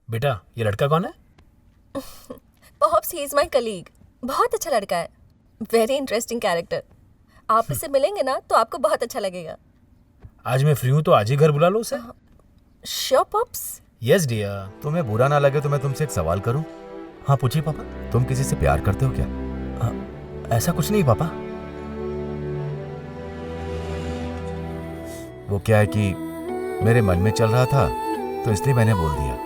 बेटा ये लड़का कौन है? Perhaps he is my colleague. बहुत अच्छा लड़का है. Very interesting character. आप इससे मिलेंगे ना तो आपको बहुत अच्छा लगेगा. आज मैं फ्री हूँ तो आज ही घर बुला लो उसे. Sure, Pops. Yes dear. तुम्हें बुरा ना लगे तो मैं तुमसे एक सवाल करूं? हाँ पूछिए पापा. तुम किसी से प्यार करते हो क्या? ऐसा कुछ नहीं पापा. वो क्या है कि मेरे मन में चल रहा था तो इसलिए मैंने बोल दिया.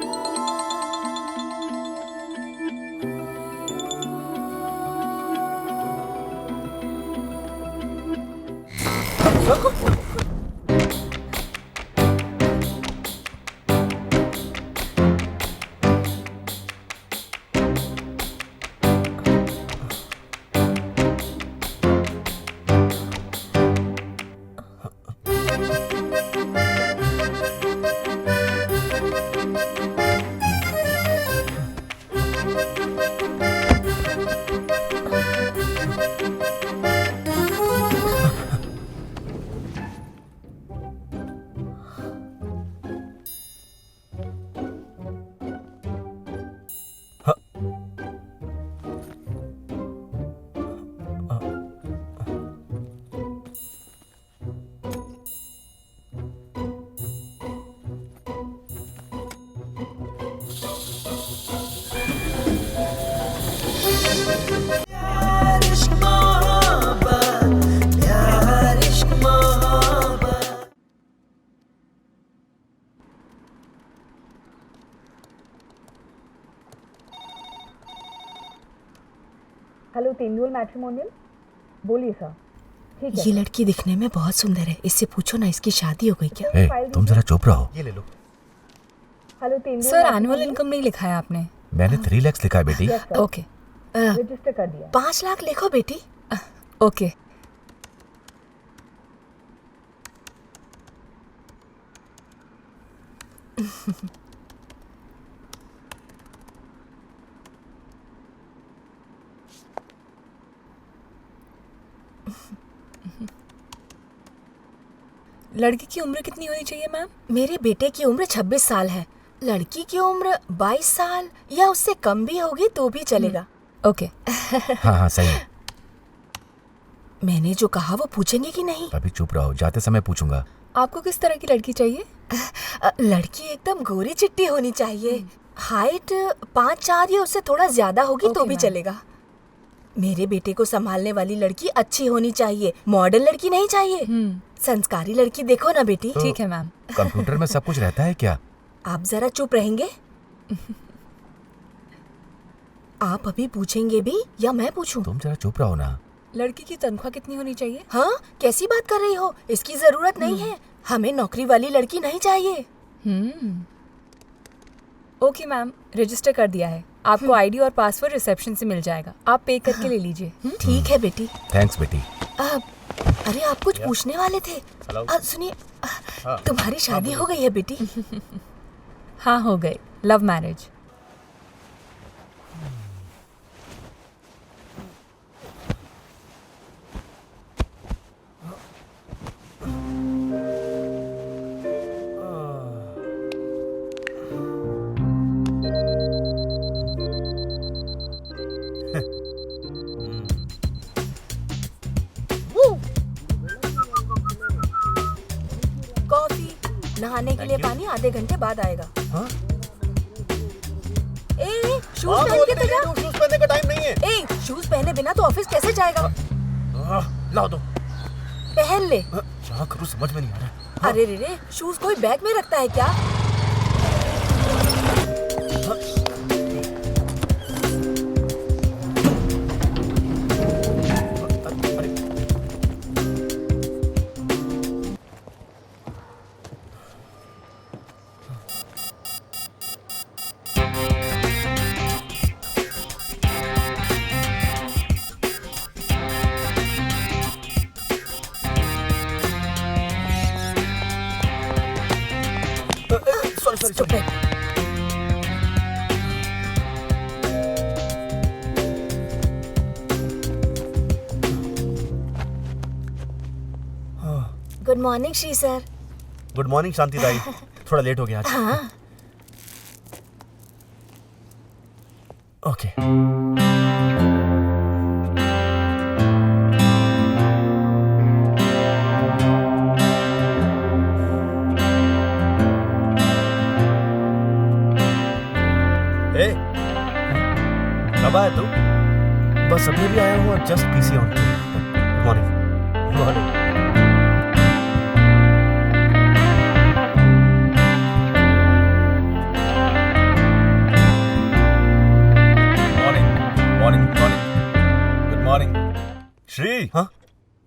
हेलो तेंदुल मैट्रिमोनियल. बोलिए सर. ठीक है. ये लड़की दिखने में बहुत सुंदर है. इससे पूछो ना इसकी शादी हो गई क्या? ए, तुम जरा चुप रहो. ये ले लो. हेलो तेंदुल. सर एनुअल इनकम नहीं लिखा है आपने. मैंने 3 लाख लिखा है बेटी. ओके. रजिस्टर कर दिया. 5 लाख लिखो बेटी. ओके. लड़की की उम्र कितनी होनी चाहिए मैम? मेरे बेटे की उम्र 26 साल है. लड़की की उम्र 22 साल या उससे कम भी होगी तो भी चलेगा. ओके. हाँ हाँ सही है. मैंने जो कहा वो पूछेंगे कि नहीं? अभी चुप रहो, जाते समय पूछूंगा. आपको किस तरह की लड़की चाहिए? लड़की एकदम गोरी चिट्टी होनी चाहिए. हाइट 5'4" या उससे थोड़ा ज्यादा होगी तो भी चलेगा. मेरे बेटे को संभालने वाली लड़की अच्छी होनी चाहिए. मॉडर्न लड़की नहीं चाहिए. संस्कारी लड़की देखो ना बेटी. ठीक है मैम. कंप्यूटर में सब कुछ रहता है क्या? आप जरा चुप रहेंगे? आप अभी पूछेंगे भी या मैं पूछूं? तुम जरा चुप रहो ना. लड़की की तनख्वाह कितनी होनी चाहिए? हाँ, कैसी बात कर रही हो? इसकी जरूरत नहीं है. हमें नौकरी वाली लड़की नहीं चाहिए. ओके मैम, रजिस्टर कर दिया है. आपको आईडी और पासवर्ड रिसेप्शन से मिल जाएगा. आप पे करके ले लीजिए. ठीक है बेटी. थैंक्स बेटी. अरे आप कुछ पूछने वाले थे. सुनिए, तुम्हारी शादी हो गई है बेटी? हाँ हो गई. Love marriage. कॉफी. नहाने के लिए पानी आधे घंटे बाद आएगा. हाँ? ए, शूज पहन के तो जा. शूज पहनने का टाइम नहीं है. ए, शूज पहने बिना तो ऑफिस कैसे जाएगा? लाओ दो. पहन ले. क्या करूँ समझ में नहीं आ रहा. अरे रे, शूज कोई बैग में रखता है क्या? Sorry. Good morning Shri sir. Good morning Shanti दाई. थोड़ा लेट हो गया आज. हाँ. ओके ए, कब आया तू? बस अभी भी आया हूँ और just PC on. Morning morning. Morning morning good morning. Shri, हाँ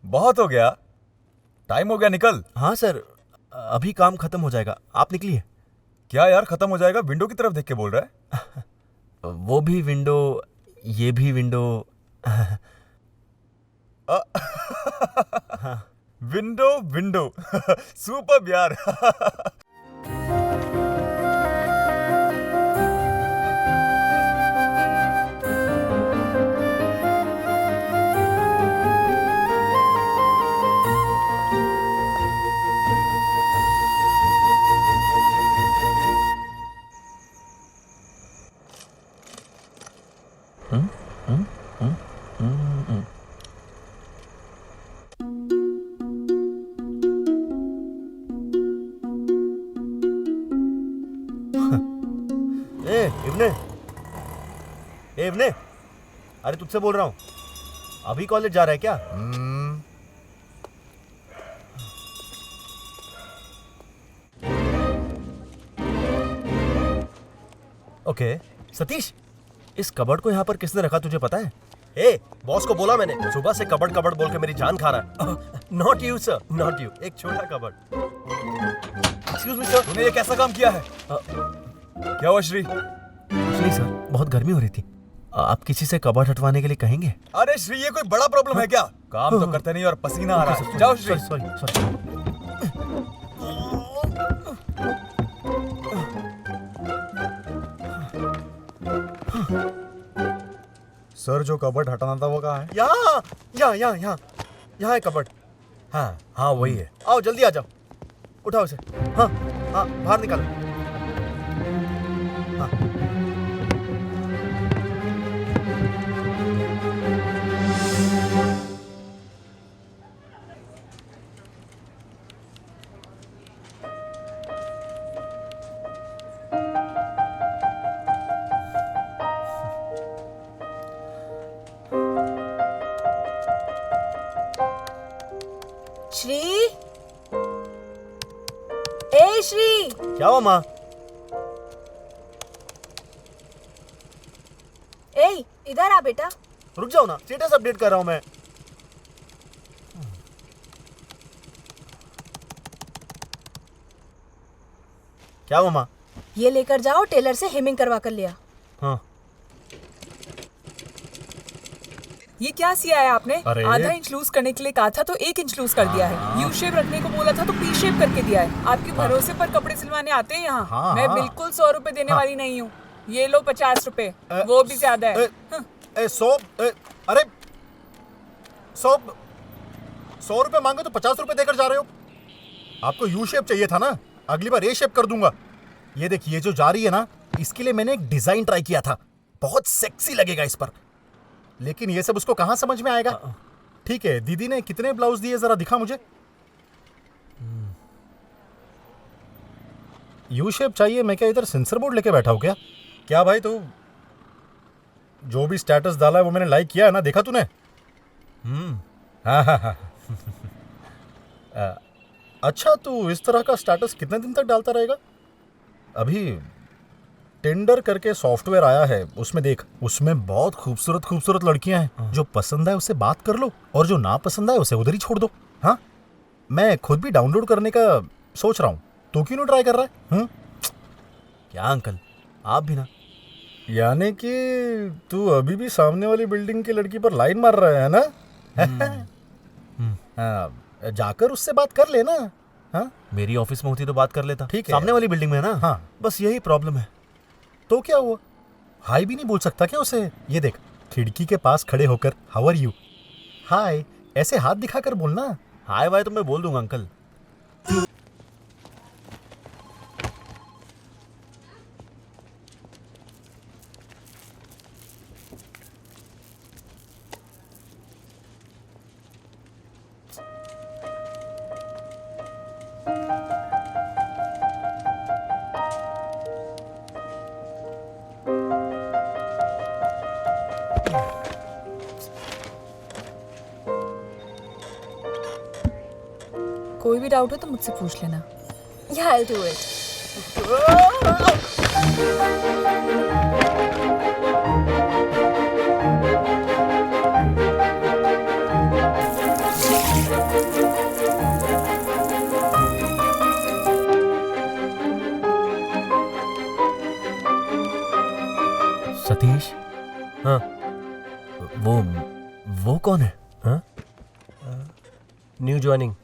बहुत हो गया, टाइम हो गया, निकल। हाँ सर, अभी काम खत्म हो जाएगा, आप निकलिए। क्या यार खत्म हो जाएगा? विंडो की तरफ देख के बोल रहा है। वो भी विंडो, ये भी विंडो। विंडो विंडो सुपर यार। इब्ने, इब्ने, अरे तुझसे बोल रहा हूँ, अभी कॉलेज जा रहा है क्या? ओके सतीश, इस कबर्ड को यहाँ पर किसने रखा तुझे पता है? ए, बॉस को बोला मैंने, सुबह से कबर्ड कबर्ड बोल के मेरी जान खा रहा है। Not you sir, not you. एक छोटा कबर्ड। Excuse me sir. तूने ये कैसा काम किया है? क्या हुआ श्री? कुछ नहीं सर, बहुत गर्मी हो रही थी, आप किसी से कबर्ड हटवाने के लिए कहेंगे? अरे श्री, ये कोई बड़ा प्रॉब्लम है क्या? काम तो करते नहीं और पसीना आ रहा है। जाओ श्री। सॉरी। सर, जो कबर्ड हटाना था वो कहाँ है? यहाँ है कबर्ड। हाँ हाँ वही है, आओ जल्दी आ जाओ, उठाओ इसे। हाँ हाँ, बाहर निकालो। हाँ श्री, ए श्री, क्या हुआ माँ? ए इधर आ बेटा। रुक जाओ ना, स्टेटस अपडेट कर रहा हूँ मैं। क्या हुआ माँ? ये लेकर जाओ, टेलर से हेमिंग करवा कर लिया। हाँ ये क्या सिया है आपने? अरे। आधा इंच लूज करने के लिए कहा था तो 1 इंच लूज कर दिया है। यू शेप रखने को बोला था तो पी शेप करके दिया है। आपके भरोसे पर कपड़े सिलवाने आते हैं यहाँ। हाँ, मैं हाँ। बिल्कुल 100 रुपए देने वाली नहीं हूँ। ये लो 50 रुपए, वो भी ज्यादा है। अरे 100 रुपए मांगे तो 50 रुपए देकर जा रहे हो? आपको यू शेप चाहिए था ना, अगली बार ए शेप कर दूंगा। ये देखिए, जो जा रही है ना, इसके लिए मैंने एक डिजाइन ट्राई किया था, बहुत सेक्सी लगेगा इस पर, लेकिन ये सब उसको कहाँ समझ में आएगा? ठीक है, दीदी ने कितने ब्लाउज दिए जरा दिखा मुझे। यू शेप चाहिए? मैं क्या इधर सेंसर बोर्ड लेके बैठा हूँ क्या? क्या भाई, तू जो भी स्टेटस डाला है वो मैंने लाइक किया है ना, देखा तूने? हाँ। अच्छा, तू इस तरह का स्टेटस कितने दिन तक डालता रहेगा? अभी टेंडर करके सॉफ्टवेयर आया है, उसमें देख, उसमें बहुत खूबसूरत लड़कियां हैं। जो पसंद है उससे बात कर लो, और जो ना पसंद है उसे उधर ही छोड़ दो। हाँ, मैं खुद भी डाउनलोड करने का सोच रहा हूँ, तू क्यों नहीं ट्राई कर रहा है? क्या अंकल, आप भी ना? यानी कि तू अभी भी सामने वाली बिल्डिंग की लड़की पर लाइन मार रहा है ना? हाँ, जाकर उससे बात कर लेना। हाँ, मेरी ऑफिस में होती तो बात कर लेता। ठीक है, सामने वाली बिल्डिंग में है ना? हाँ, बस यही प्रॉब्लम है। तो क्या हुआ, हाय भी नहीं बोल सकता क्या उसे? ये देख, खिड़की के पास खड़े होकर हाउ आर यू, हाय ऐसे हाथ दिखाकर बोलना। हाय वाय तो मैं बोल दूंगा अंकल। कोई भी डाउट हो तो मुझसे पूछ लेना। Yeah, I'll do it. Satish, हाँ वो कौन है? हाँ new joining.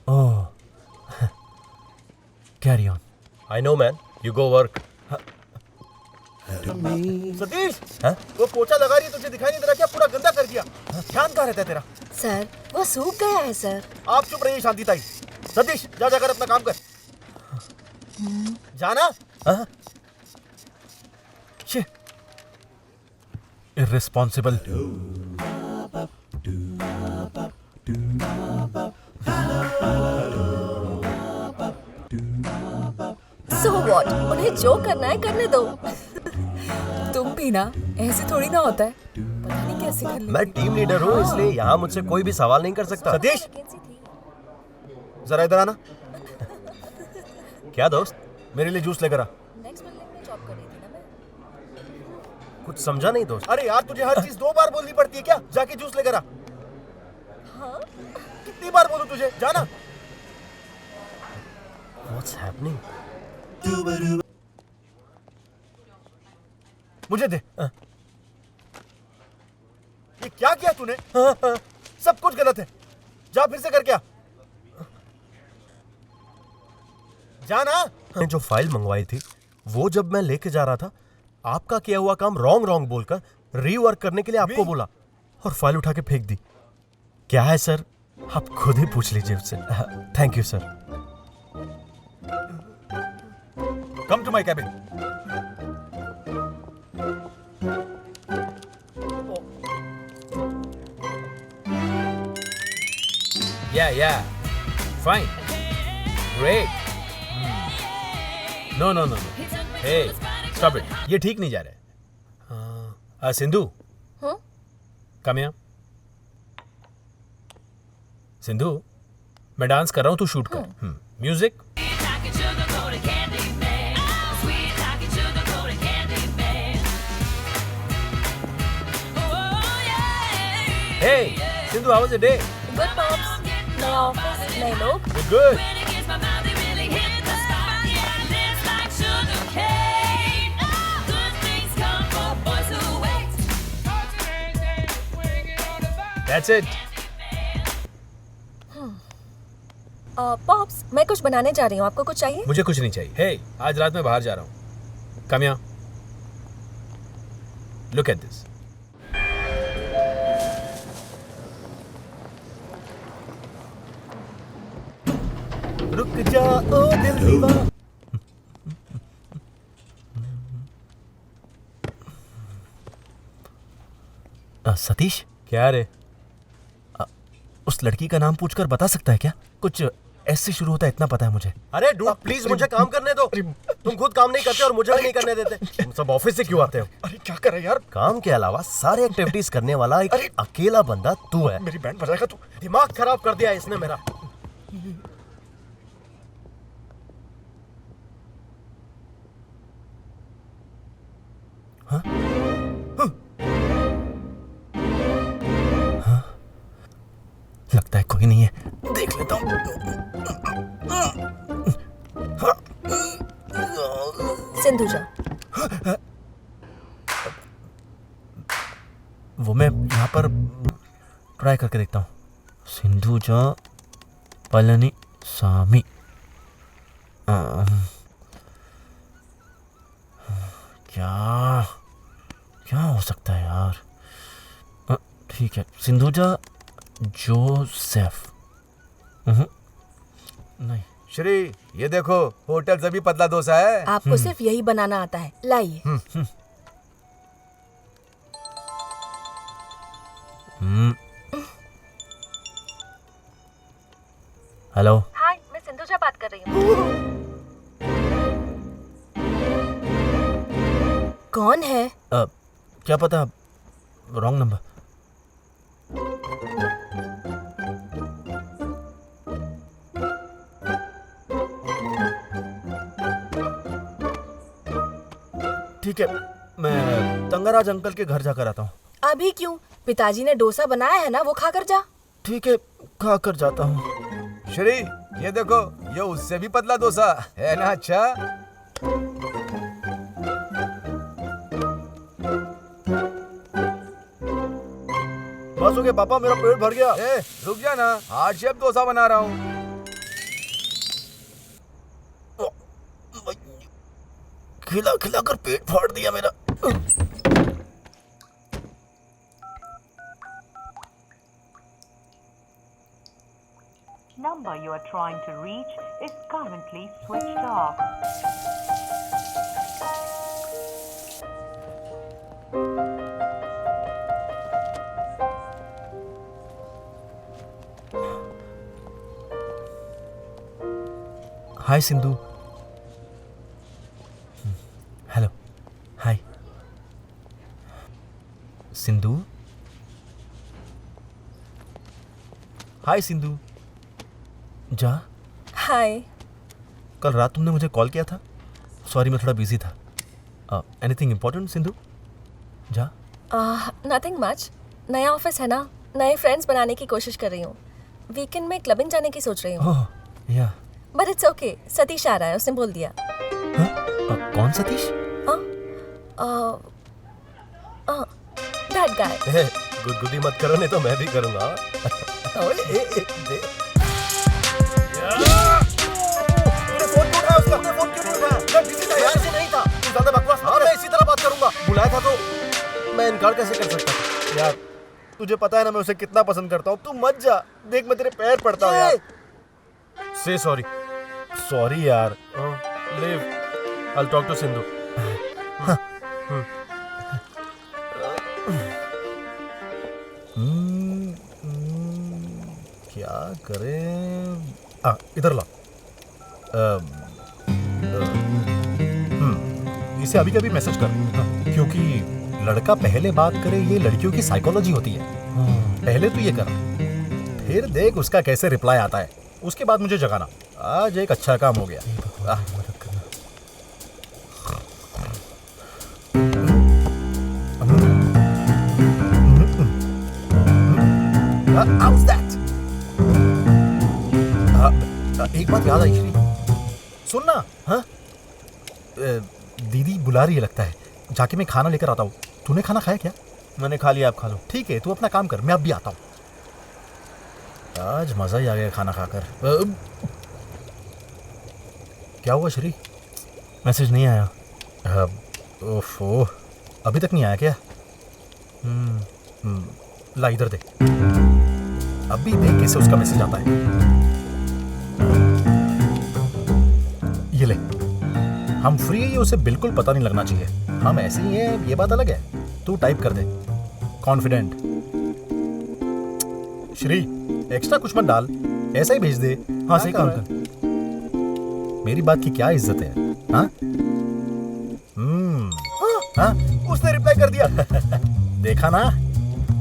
Oh, carry on. I know man, you go work. Satish, हाँ? वो पोछा लगा रही है, तुझे दिखाई नहीं दे रहा क्या? पूरा गंदा कर दिया। ध्यान कहाँ रहता है तेरा? सर वो सूख गया है सर। आप चुप रहिए शांति ताई। सतीश, जा जाकर अपना काम कर। जाना। हाँ? इर्रेस्पॉन्सिबल। So what? उन्हें जो करना है करने दो। तुम भी ना, ऐसे थोड़ी ना होता है। पता नहीं कैसे कर ली। मैं टीम लीडर हूँ, इसलिए यहाँ मुझसे कोई भी सवाल नहीं कर सकता। सतीश, जरा इधर आना। क्या दोस्त? मेरे लिए जूस लेकर आ। नेक्स्ट बिल्डिंग में जॉब कर रही थी ना मैं। कुछ समझा नहीं दोस्त। अरे यार, तुझे हर चीज 2 बार बोलनी पड़ती है क्या? जाके जूस लेकर आ। हाँ? कितनी बार बोलूं तुझे? जाना। What's happening? मुझे दे। ये क्या किया तूने? सब कुछ गलत है। जा फिर से कर क्या? जाना। मैंने जो फाइल मंगवाई थी, वो जब मैं लेके जा रहा था, आपका किया हुआ काम रॉन्ग बोलकर रीवर्क करने के लिए आपको बोला और फाइल उठा के फेंक दी। क्या है सर? आप खुद ही पूछ लीजिए उससे। Thank you sir. Come to my cabin. Yeah. Fine. Great. No. Hey, stop it. ये ठीक नहीं जा रहा है। सिंधु, हाँ? come here. सिंधु, मैं डांस कर रहा हूँ, तू शूट कर। Music. Hey, Sindhu, how was your day? Good pops. नया ऑफिस, नए लोग। Good. That's it. पॉप्स, मैं कुछ बनाने जा रही हूँ, आपको कुछ चाहिए? मुझे कुछ नहीं चाहिए। Hey, आज रात मैं बाहर जा रहा हूँ। Come here. Look at this. रुक जा ओ दिल दीवाना। सतीश, क्या रे? उस लड़की का नाम पूछकर बता सकता है क्या? कुछ ऐसे शुरू होता है, इतना पता है मुझे। अरे डूड, प्लीज मुझे काम करने दो। तुम खुद काम नहीं करते और मुझे भी नहीं करने देते। तुम सब ऑफिस से क्यों आते हो? अरे क्या कर रहा है यार? काम के अलावा सारे एक्टिविटीज करने वाला एक अकेला बंदा तू है। मेरी बैंड बजाएगा तू? दिमाग खराब कर दिया इसने मेरा। लगता है कोई नहीं है, देख लेता हूँ। सिंधुजा। वो मैं यहाँ पर ट्राई करके देखता हूँ। सिंधुजा पलनी सामी। क्या हो सकता है यार? ठीक है, सिंधुजा जोसेफ। नहीं। श्री, ये देखो, होटल से भी पतला डोसा है। आपको सिर्फ यही बनाना आता है, लाइए। हेलो। हाय, मैं सिंधुजा बात कर रही हूँ। कौन है? क्या पता, रॉन्ग नंबर। ठीक है, मैं तंगाराज अंकल के घर जाकर आता हूँ। अभी क्यों? पिताजी ने डोसा बनाया है ना, वो खाकर जा। ठीक है, खा कर जाता हूँ। श्री, ये देखो, ये उससे भी पतला डोसा है ना। अच्छा, बस हो गया पापा, मेरा पेट भर गया। ए, रुक जा ना, हार्ड शेप डोसा बना रहा हूँ। खिला खिला कर पेट फाड़ दिया मेरा। Number you are trying to reach is currently switched off. Hi Sindhu. Hello, hi Sindhu. Hi Sindhu. जा, हाय। कल रात तुमने मुझे कॉल किया था। सॉरी, मैं थोड़ा बिजी था। Anything important Sindhu? जा। Nothing much. नया ऑफिस है ना, नए फ्रेंड्स बनाने की कोशिश कर रही हूँ। वीकेंड में क्लबिंग जाने की सोच रही हूँ। ओह या। बट इट्स ओके, सतीश आ रहा है, उसने बोल दिया। कौन सतीश? That guy. गुदगुदी मत करो, नहीं तो मैं भी करूंगा। इसी तरह बात करूंगा। बुलाया था तो मैं इनकार कैसे कर सकता था? यार, तुझे पता है ना मैं उसे कितना पसंद करता हूँ। तू मत जा, देख मैं तेरे पैर पड़ता हूँ यार। Say sorry. सॉरी यार। Leave, I talk to Sindhu. क्या करें? इधर ला। इसे अभी कभी मैसेज कर, क्योंकि लड़का पहले बात करे, ये लड़कियों की साइकोलॉजी होती है। पहले तू ये कर, फिर देख उसका कैसे रिप्लाई आता है, उसके बाद मुझे जगाना। आज एक अच्छा काम हो गया। How's that? एक बात याद आई श्री, सुन ना। हाँ, दीदी बुला रही है लगता है, जाके मैं खाना लेकर आता हूँ। तूने खाना खाया क्या? मैंने खा लिया, आप खा लो। ठीक है, तू अपना काम कर, मैं अब भी आता हूँ। आज मजा ही आ गया खाना खाकर। क्या हुआ श्री? मैसेज नहीं आया। ओफो, अभी तक नहीं आया क्या? ला इधर दे, अभी देख कैसे उसका मैसेज आता है। ये ले, हम फ्री है, उसे बिल्कुल पता नहीं लगना चाहिए। हम ऐसे ही हैं, ये बात अलग है। तू टाइप कर दे, कॉन्फिडेंट। श्री, एक्स्ट्रा कुछ मत डाल, ऐसा ही भेज दे। हाँ, सही काम कर। मेरी बात की क्या इज्जत है? हाँ, हाँ, उसने रिप्लाई कर दिया। देखा ना?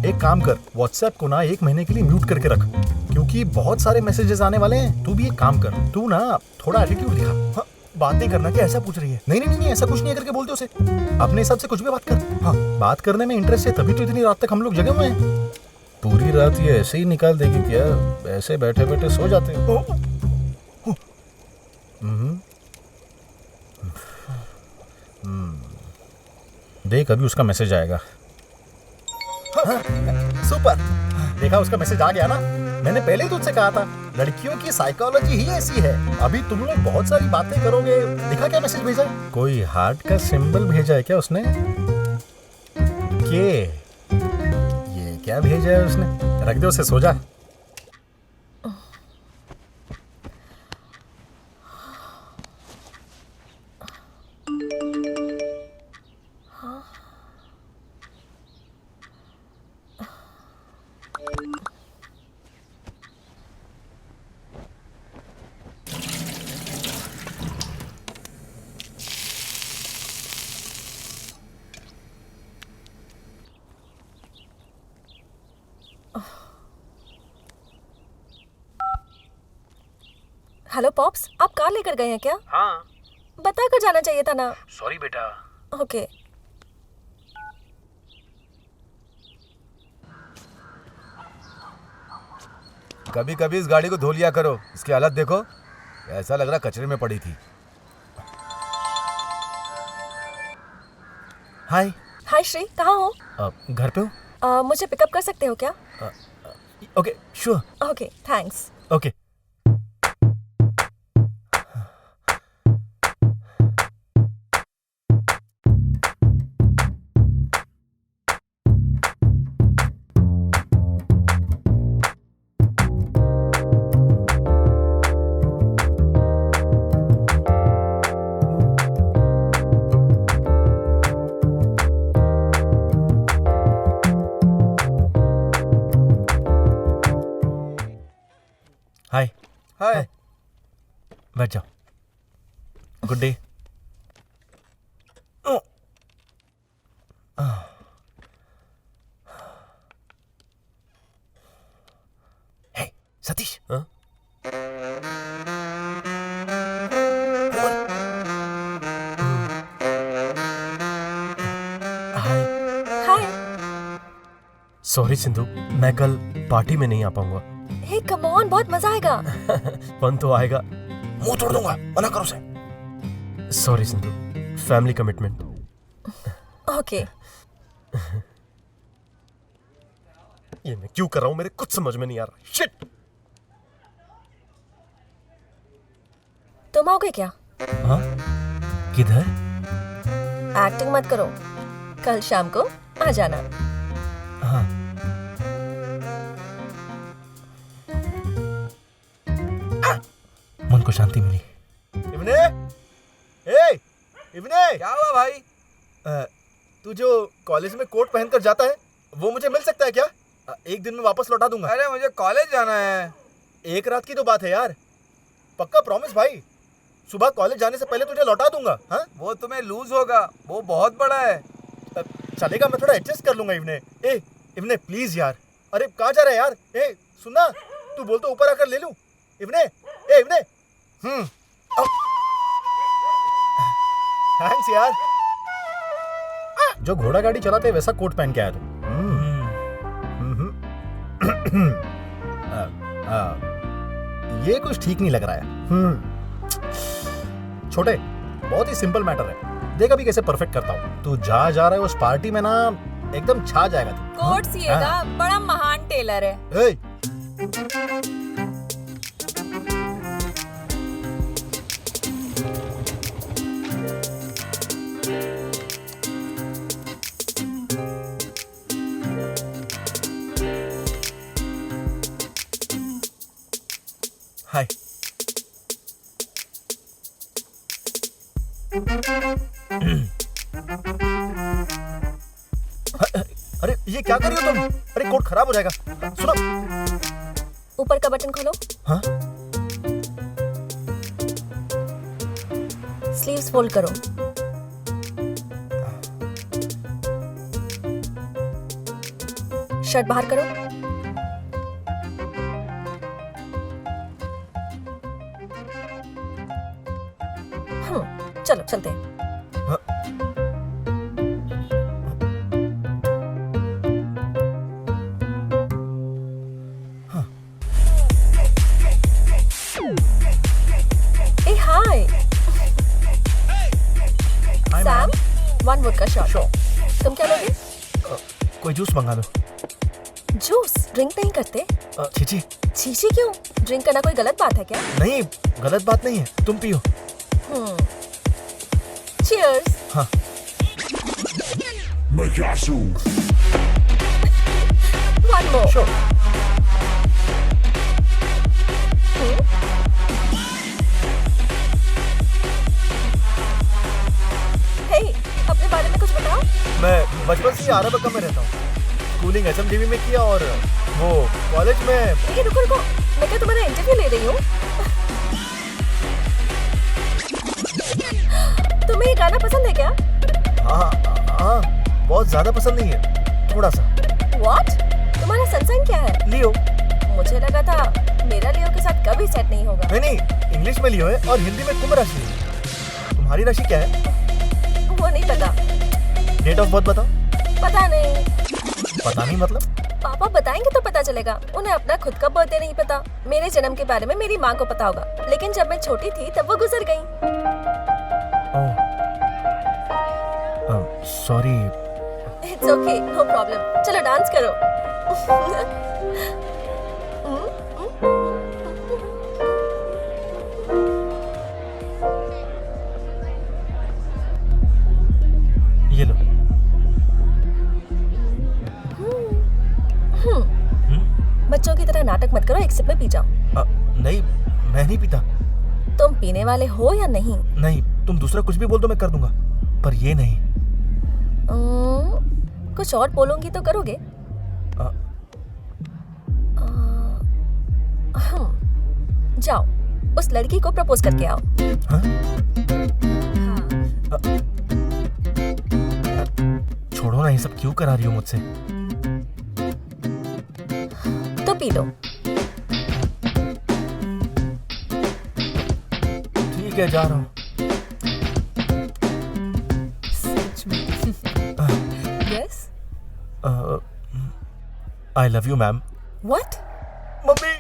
एक काम कर, व्हाट्सएप को ना 1 महीने के लिए म्यूट करके रख, क्योंकि बहुत सारे मैसेजेस आने वाले हैं। तू भी एक काम कर, तू ना थोड़ा एटीट्यूड दिखा। हाँ, बात नहीं करना क्या? ऐसा पूछ रही है? नहीं नहीं नहीं, ऐसा कुछ नहीं करके बोलते उसे। अपने हिसाब से कुछ भी बात कर। हाँ, बात करने में इंटरेस्ट है, तभी तो इतनी रात तक हम लोग जगे हुए हैं। पूरी रात ये ऐसे ही निकाल देगी क्या? ऐसे बैठे बैठे सो जाते हैं। देख, अभी उसका मैसेज आएगा। हाँ, सुपर, देखा उसका मैसेज आ गया ना? मैंने पहले ही तुझसे कहा था, लड़कियों की साइकोलॉजी ही ऐसी है। अभी तुम लोग बहुत सारी बातें करोगे। देखा क्या मैसेज भेजा? कोई हार्ट का सिंबल भेजा है क्या उसने? ये क्या भेजा है उसने? रख दे उसे, सो जा। हेलो पॉप्स, आप कार लेकर गए हैं क्या? हाँ। बता कर जाना चाहिए था ना। सॉरी बेटा, ओके कभी कभी इस गाड़ी को धो लिया करो, इसकी हालत देखो, ऐसा लग रहा कचरे में पड़ी थी। हाय। हाय श्री, कहाँ हो? घर पे हो? मुझे पिकअप कर सकते हो क्या? Okay sure. Okay thanks. Okay. Hi. Hi. बैठ जाओ। Good day. हे सतीश। हाँ? हाय। हाय। सॉरी सिंधु, मैं कल पार्टी में नहीं आ पाऊंगा। हे कम ऑन, बहुत मजा आएगा। फन तो आएगा। मुंह तोड़ दूंगा, मना करो उसे। Sorry Sindhu, family commitment. Okay ये मैं क्यों कर रहा हूं, मेरे कुछ समझ में नहीं आ रहा। शिट। तुम आओगे क्या? हाँ? किधर? एक्टिंग मत करो, कल शाम को आ जाना। हाँ। मन को शांति मिली। इब्ने, ए, इब्ने, क्या हुआ भाई? तू जो कॉलेज में कोट पहनकर जाता है, वो मुझे मिल सकता है क्या? एक दिन में वापस लौटा दूंगा। अरे मुझे कॉलेज जाना है। एक रात की तो बात है यार, पक्का प्रॉमिस भाई। सुबह कॉलेज जाने से पहले तुझे लौटा दूंगा। हाँ? वो तुम्हें लूज होगा, वो बहुत बड़ा है। चलेगा, मैं थोड़ा एडजस्ट कर लूंगा। इब्ने, ए, इब्ने प्लीज यार। अरे कहाँ जा रहा है यार? ए सुनना, तू बोल तो ऊपर आकर ले लूं। इब्ने, ए इब्ने। थैंक्स यार। जो घोड़ा गाड़ी चलाते हैं वैसा कोट पहन के आया तू। ये कुछ ठीक नहीं लग रहा है। छोटे, बहुत ही सिंपल मैटर है। देख अभी कैसे परफेक्ट करता हूँ। तू जा रहा है उस पार्टी में ना, एकदम छा जाएगा तू। कोट सिएगा, बड़ा महान टेलर है। ए, हाय। अरे ये क्या कर रही हो तुम? अरे कोट खराब हो जाएगा। सुनो, ऊपर का बटन खोलो। हाँ? स्लीव्स फोल्ड करो। शर्ट बाहर करो। चलो चलते हैं। ए हाय सैम, वन वोडका शॉट। तुम क्या लोगे? कोई जूस मंगा दो। जूस ड्रिंक नहीं करते? चीची। चीची क्यों? ड्रिंक करना कोई गलत बात है क्या? नहीं, गलत बात नहीं है, तुम पियो। Cheers. हाँ। One more. Sure. Hey, अपने बारे में कुछ बताओ। मैं बचपन से ही आरबक्का में रहता हूँ। स्कूलिंग एसएमडीवी में किया और वो कॉलेज में। ये रुको रुको, मैं क्या तुम्हारा इंटरव्यू ले रही हूँ? तुम्हें ये गाना पसंद है क्या? हाँ हाँ, बहुत ज्यादा पसंद नहीं है, थोड़ा सा। What? तुम्हारा सनसाइन क्या है? लियो। मुझे लगा था मेरा लियो के साथ कभी सेट नहीं होगा। नहीं, इंग्लिश में लियो है और हिंदी में कुंभ राशि है। तुम्हारी राशि क्या है? वो नहीं पता। डेट ऑफ बर्थ बताओ। पता नहीं। पता नहीं मतलब? पापा बताएंगे तो पता चलेगा। उन्हें अपना खुद का बर्थडे नहीं पता। मेरे जन्म के बारे में मेरी माँ को पता होगा, लेकिन जब मैं छोटी थी तब वो गुजर गई। Sorry. It's okay, no problem. चलो डांस करो। ये लो। बच्चों की तरह नाटक मत करो, एक सिप में पी जाओ। नहीं, मैं नहीं पीता। तुम पीने वाले हो या नहीं? नहीं, तुम दूसरा कुछ भी बोल दो मैं कर दूंगा, पर ये नहीं। कुछ और बोलूंगी तो करोगे? जाओ, उस लड़की को प्रपोज करके आओ। छोड़ो ना, ये सब क्यों करा रही हो मुझसे? तो पी लो। ठीक है, जा रहा हूँ। Yes. I love you ma'am. What? Mummy.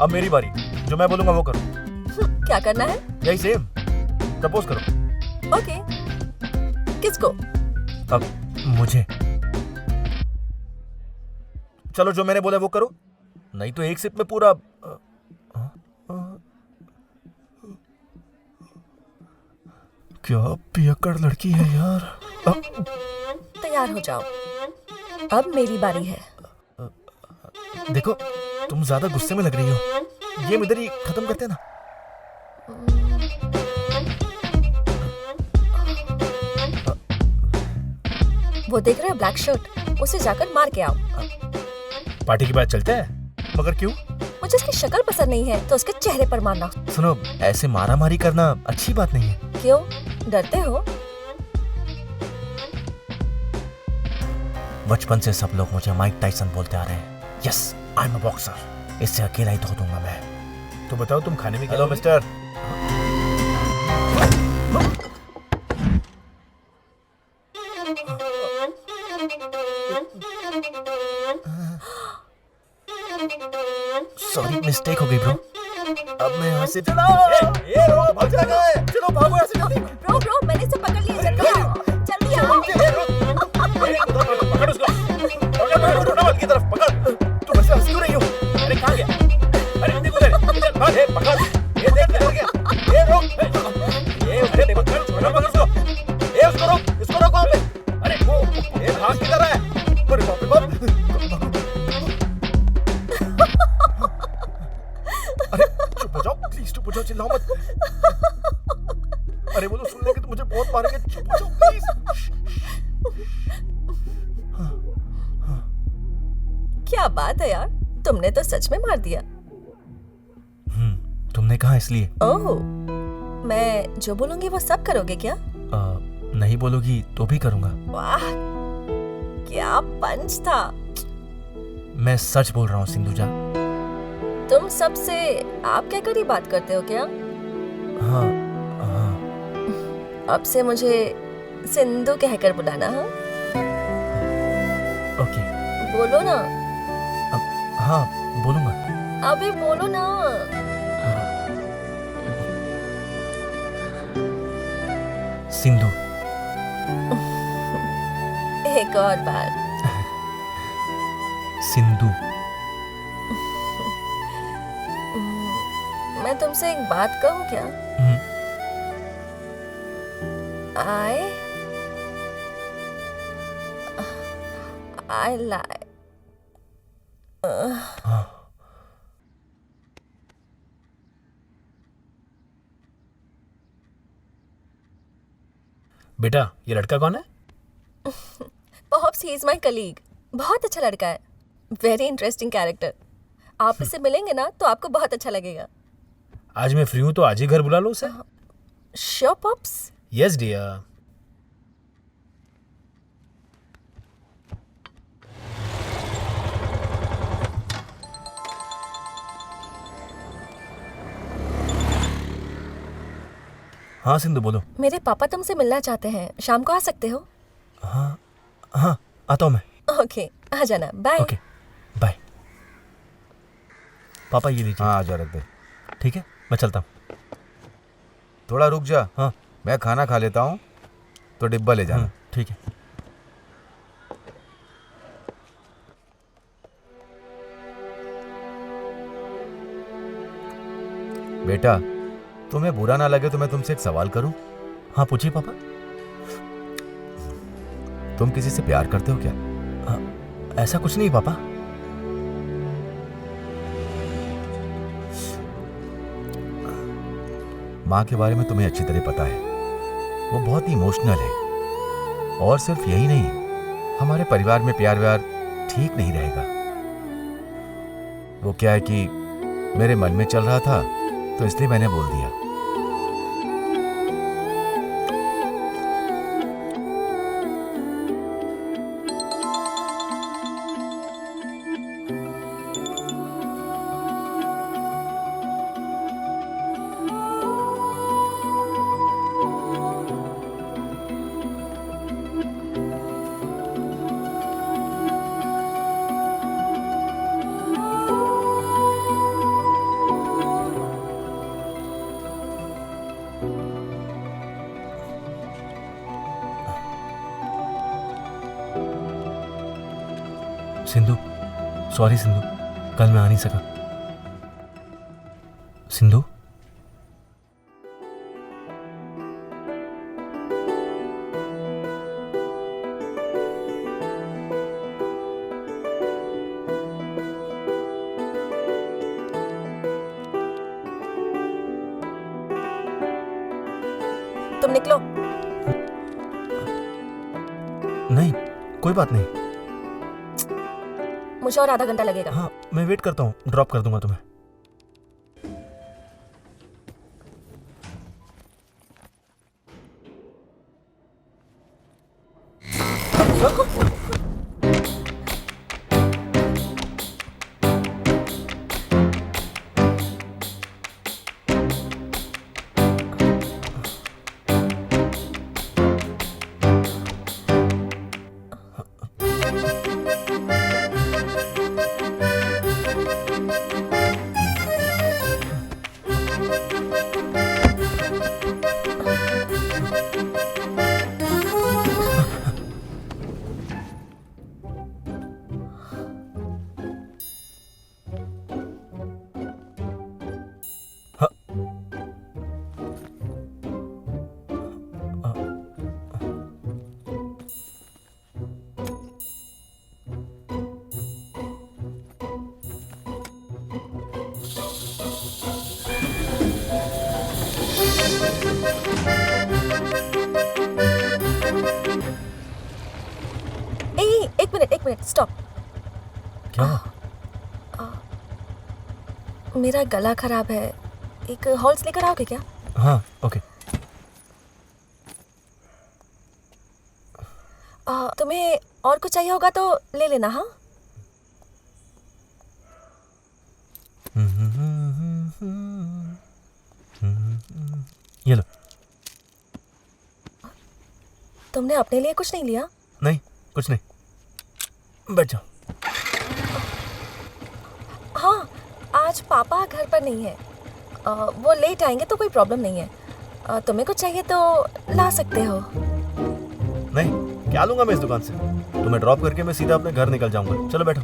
अब मेरी बारी, जो मैं बोलूंगा वो करो। क्या करना है? यही सेम, प्रपोज करो। ओके। किसको? अब मुझे। चलो, जो मैंने बोला वो करो, नहीं तो एक सिप में पूरा। क्या पियक्कड़ लड़की है यार। तैयार हो जाओ, अब मेरी बारी है। देखो, तुम ज्यादा गुस्से में लग रही हो। ये इधर ही खत्म करते हैं ना। वो देख रहे हो ब्लैक शर्ट, उसे जाकर मार के आओ। पार्टी के बाद चलते हैं। मगर क्यों? मुझे उसकी शक्ल पसंद नहीं है तो उसके चेहरे पर मारना। सुनो, ऐसे मारा मारी करना अच्छी बात नहीं है। क्यों डरते हो? बचपन से सब लोग मुझे माइक टाइसन बोलते आ रहे हैं। Yes, I am a boxer. इससे अकेला ही धो दूंगा मैं। तो बताओ तुम खाने में क्या हेलो लोगे? मिस्टर। सॉरी, मिस्टेक हो गई ब्रो। अब मैं यहाँ से चला। भाग गए। चलो भागो यहाँ से जल्दी। ब्रो मैंने इसे पकड़ लिया, जल्दी आओ, जल्दी आओ। पकड़ उसको। की तरफ पकड़। तुम ऐसे हंस क्यों रही हो? अरे कहाँ गया? अरे देखो इधर, इधर भाग। पकड़। ये देख किधर गया? ये रोक। ये अरे पकड़, छोड़ो पकड़ उसको। ये उसको रोक, इसको रोक वहाँ पे। अरे वो ये भाग किधर है? अरे बाप रे बाप। अरे चुप हो जाओ प्लीज, चुप हो जाओ, चिल्लाओ मत। अरे वो तो सुन लेंगे तो मुझे बहुत मारेंगे। चुप हो जाओ प्लीज। क्या बात है यार, तुमने तो सच में मार दिया। तुमने कहा इसलिए। ओह, मैं जो बोलूंगी वो सब करोगे क्या? नहीं बोलोगी तो भी करूंगा। वाह, क्या पंच था। मैं सच बोल रहा हूँ सिंधुजा। तुम सबसे आप कहकर ही बात करते हो क्या? हाँ हाँ। अब से मुझे सिंधु कहकर बुलाना। हाँ, ओके। बोलो ना। हाँ, बोलूंगा। अबे बोलो ना। सिंधु। एक और बार। सिंधु। मैं तुमसे एक बात कहूँ क्या? I lie. बेटा, ये लड़का कौन है? Perhaps he is my colleague. बहुत अच्छा लड़का है। Very interesting character. आप इससे मिलेंगे ना तो आपको बहुत अच्छा लगेगा। आज मैं फ्री हूँ तो आज ही घर बुला लो उसे। Sure, Pops. Yes dear. हाँ सिंधु बोलो। मेरे पापा तुमसे मिलना चाहते हैं, शाम को आ सकते हो? हाँ हाँ आता हूँ मैं। ओके, आ जाना। बाय। Okay bye. पापा ये लीजिए। हाँ, आजा रख दे। ठीक है मैं चलता हूँ। थोड़ा रुक जा। हाँ मैं खाना खा लेता हूँ, तो डिब्बा ले जाना। ठीक है। बेटा, तुम्हें बुरा ना लगे तो मैं तुमसे एक सवाल करूं? हाँ पूछिए पापा। तुम किसी से प्यार करते हो क्या? ऐसा कुछ नहीं पापा। माँ के बारे में तुम्हें अच्छी तरह पता है, वो बहुत ही इमोशनल है। और सिर्फ यही नहीं, हमारे परिवार में प्यार व्यार ठीक नहीं रहेगा। वो क्या है कि मेरे मन में चल रहा था, तो इसलिए मैंने बोल दिया। सिंधु सॉरी सिंधु, कल मैं आ नहीं सका। सिंधु तुम निकलो। नहीं कोई बात नहीं। मुझे और आधा घंटा लगेगा। हाँ मैं वेट करता हूँ, ड्रॉप कर दूंगा तुम्हें। एक मिनट स्टॉप। क्या? मेरा गला खराब है, एक हॉल्स लेकर आओगे क्या? हाँ ओके। तुम्हें और कुछ चाहिए होगा तो ले लेना। हाँ ये लो। तुमने अपने लिए कुछ नहीं लिया? नहीं कुछ नहीं, बैठ जाओ। हाँ आज पापा घर पर नहीं है, वो लेट आएंगे तो कोई प्रॉब्लम नहीं है। तुम्हें कुछ चाहिए तो ला सकते हो। नहीं क्या लूंगा मैं इस दुकान से, तुम्हें ड्रॉप करके मैं सीधा अपने घर निकल जाऊंगा। चलो बैठो।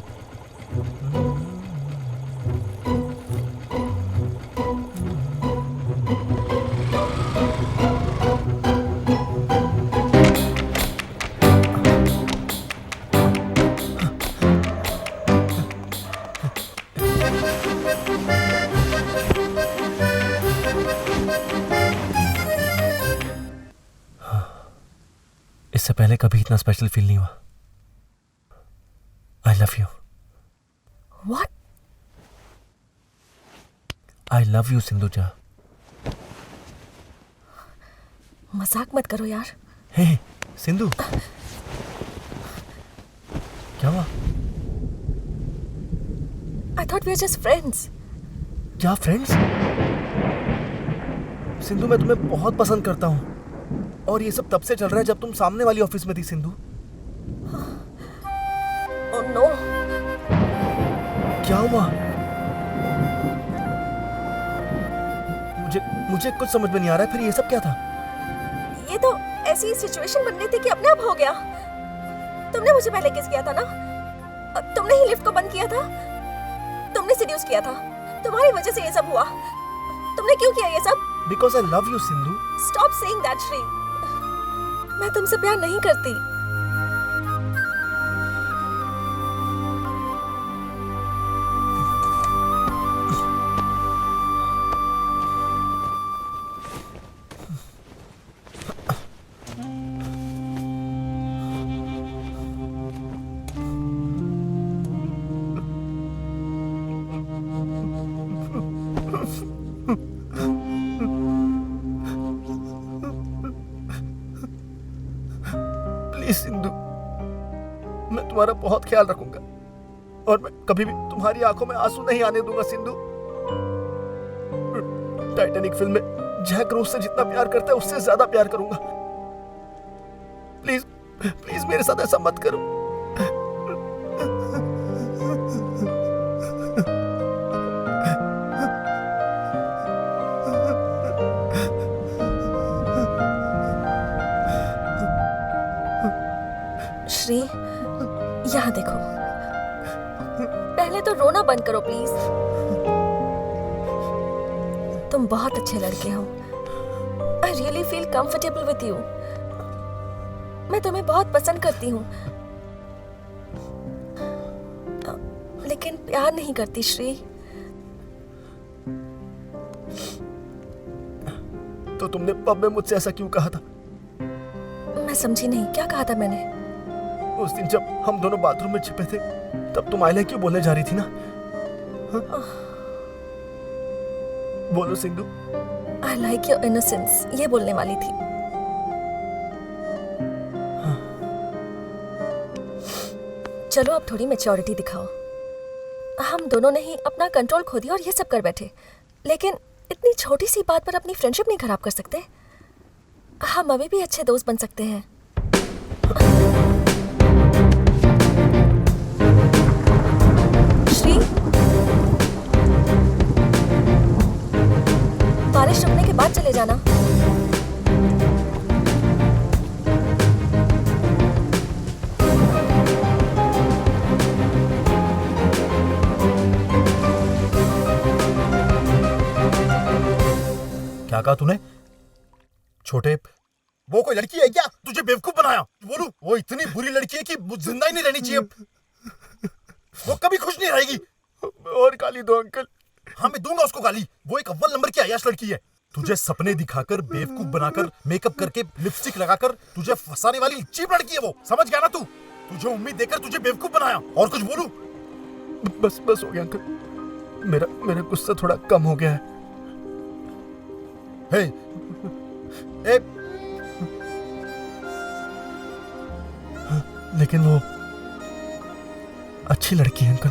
इससे पहले कभी इतना स्पेशल फील नहीं हुआ। I love you. What? I love you Sindhuja. मजाक मत करो यार। हे सिंधु क्या हुआ? I thought we were just friends. क्या फ्रेंड्स? सिंधु मैं तुम्हें बहुत पसंद करता हूँ और ये सब तब से चल रहा है जब तुम सामने वाली ऑफिस में थी सिंधु। ओह नो, क्या हुआ? मुझे कुछ समझ में नहीं आ रहा है, फिर ये सब क्या था? ये तो ऐसी सिचुएशन बन रही थी कि अपने आप हो गया। तुमने मुझे पहले किस किया था ना, तुमने ही लिफ्ट को बंद किया था, तुमने सीड्यूस किया था, तुम्हारी वजह से ये सब हुआ। तुमने क्यों किया ये सब? Because I love you Sindhu. Stop saying that Shri, मैं तुमसे प्यार नहीं करती। प्लीज सिंधु, मैं तुम्हारा बहुत ख्याल रखूंगा और मैं कभी भी तुम्हारी आंखों में आंसू नहीं आने दूंगा सिंधु। टाइटैनिक फिल्म में जैक रोज से जितना प्यार करता है उससे ज्यादा प्यार करूंगा। प्लीज प्लीज मेरे साथ ऐसा मत करो। श्री, यहाँ देखो, पहले तो रोना बंद करो प्लीज। तुम बहुत अच्छे लड़के हो। I really feel comfortable with you. मैं तुम्हें बहुत पसंद करती हूँ, लेकिन प्यार नहीं करती श्री। तो तुमने पब में मुझसे ऐसा क्यों कहा था? मैं समझी नहीं, क्या कहा था मैंने? उस दिन जब हम दोनों बाथरूम में छिपे थे तब तुम आई लव यू बोलने जा रही थी ना? बोलो Sindhu. I like your innocence, ये बोलने वाली थी। चलो अब थोड़ी मैच्योरिटी दिखाओ। हम दोनों ने ही अपना कंट्रोल खो दिया और ये सब कर बैठे, लेकिन इतनी छोटी सी बात पर अपनी फ्रेंडशिप नहीं खराब कर सकते। हम अभी भी अच्छे दोस्त बन सकते हैं। श्री, बारिश रुकने के बाद चले जाना। क्या कहा तूने? छोटे, वो कोई लड़की है क्या? तुझे बेवकूफ बनाया? बोलू, वो इतनी बुरी लड़की है कि जिंदा ही नहीं रहनी चाहिए। वो कभी खुश नहीं रहेगी। और गाली दो अंकल। हाँ, मैं दूंगा उसको गाली। वो एक अव्वल नंबर की अय्याश लड़की है। तुझे सपने दिखाकर, बेवकूफ बनाकर, मेकअप करके, लिपस्टिक लगाकर तुझे फंसाने वाली चीप लड़की है वो। समझ गया ना तू? तुझे उम्मीद देकर तुझे बेवकूफ बनाया। और कुछ बोलू? बस बस हो गया अंकल, मेरा गुस्सा थोड़ा कम हो गया है। हे, ए, लेकिन वो अच्छी लड़की है uncle.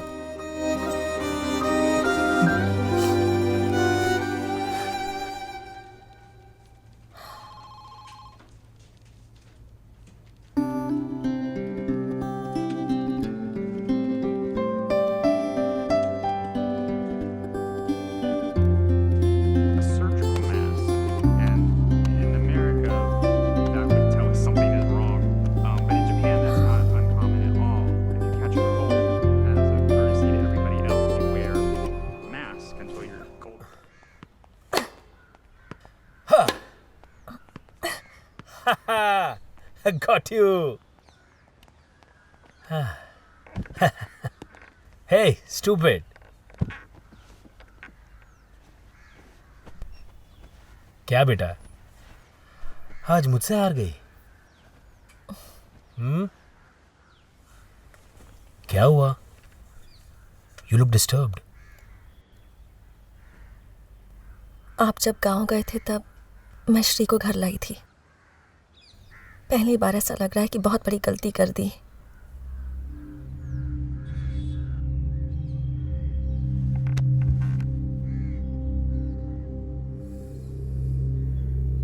surgical mass, and in America, that would tell us something is wrong. But in Japan, that's not uncommon at all. If you catch a cold, as a courtesy to everybody else, you wear a mask until you're cold. Got you. Hey, stupid. क्या बेटा, आज मुझसे हार गई? क्या हुआ? You look disturbed. आप जब गांव गए थे तब मैं श्री को घर लाई थी। पहली बार ऐसा लग रहा है कि बहुत बड़ी गलती कर दी।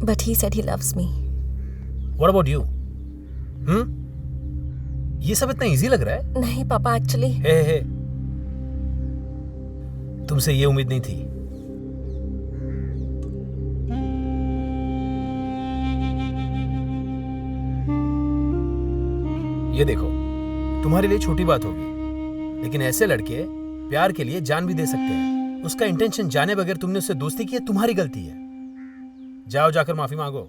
But he said he loves me. What about you? ये सब इतना इजी लग रहा है? नहीं पापा, एक्चुअली हे तुमसे ये उम्मीद नहीं थी। ये देखो, तुम्हारे लिए छोटी बात होगी, लेकिन ऐसे लड़के प्यार के लिए जान भी दे सकते हैं। उसका इंटेंशन जाने बगैर तुमने उससे दोस्ती की है, तुम्हारी गलती है। जाओ जाकर माफी मांगो।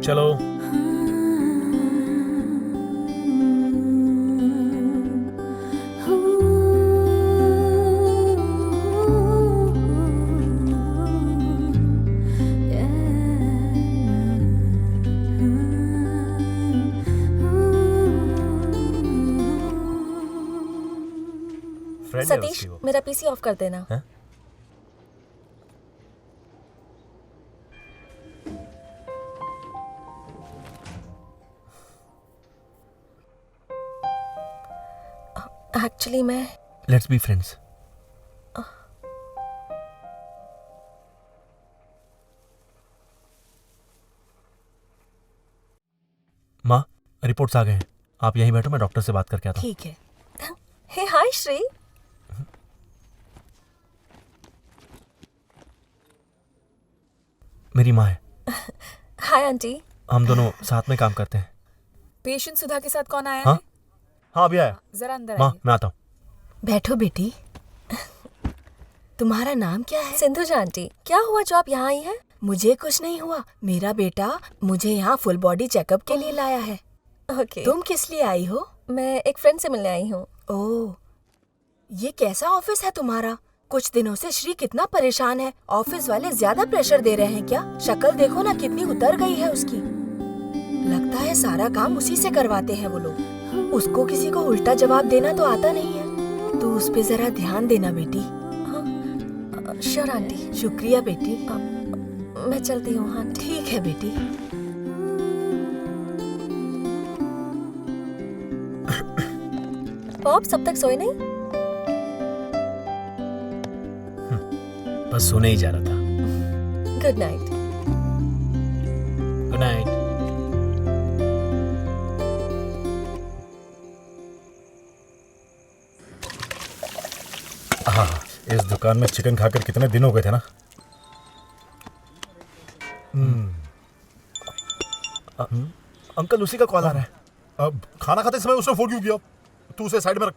चलो। फ्रेंड है सतीश, उसकी वो। मेरा पीसी ऑफ कर देना। हैं? एक्चुअली मैं लेट्स बी फ्रेंड्स। माँ, रिपोर्ट्स आ गए हैं। आप यहीं बैठो, मैं डॉक्टर से बात करके आता हूँ। ठीक है। हे हाय श्री। मेरी माँ है। Hi aunty. हम दोनों साथ में काम करते हैं। पेशेंट सुधा के साथ कौन आया हाँ है? हाँ, अभी आया। जरा अंदर माँ, आइए। मैं आता हूँ। बैठो बेटी। तुम्हारा नाम क्या है? सिंधुजा आंटी, क्या हुआ जो आप यहाँ आई हैं? मुझे कुछ नहीं हुआ। मेरा बेटा मुझे यहाँ फुल बॉडी चेकअप के लिए लाया है। ओके। तुम किस लिए आई हो? मैं एक फ्रेंड से मिलने आई हूँ। ओह, ये कैसा ऑफिस है तुम्हारा? कुछ दिनों से श्री कितना परेशान है। ऑफिस वाले ज्यादा प्रेशर दे रहे हैं क्या? शक्ल देखो ना, कितनी उतर गई है उसकी। लगता है सारा काम उसी से करवाते हैं वो लोग। उसको किसी को उल्टा जवाब देना तो आता नहीं है। तू उस पे जरा ध्यान देना बेटी। Sure aunty. शुक्रिया बेटी। मैं चलती हूँ। हाँ ठीक है बेटी। पॉप्स अब तक सोए नहीं? बस सोने ही जा रहा था। Good night. Good night. हाँ, इस दुकान में चिकन खाकर कितने दिन हो गए थे ना। अंकल, उसी का कॉल आ रहा है। अब खाना खाते समय उसने फोन क्यों किया? तू उसे साइड में रख।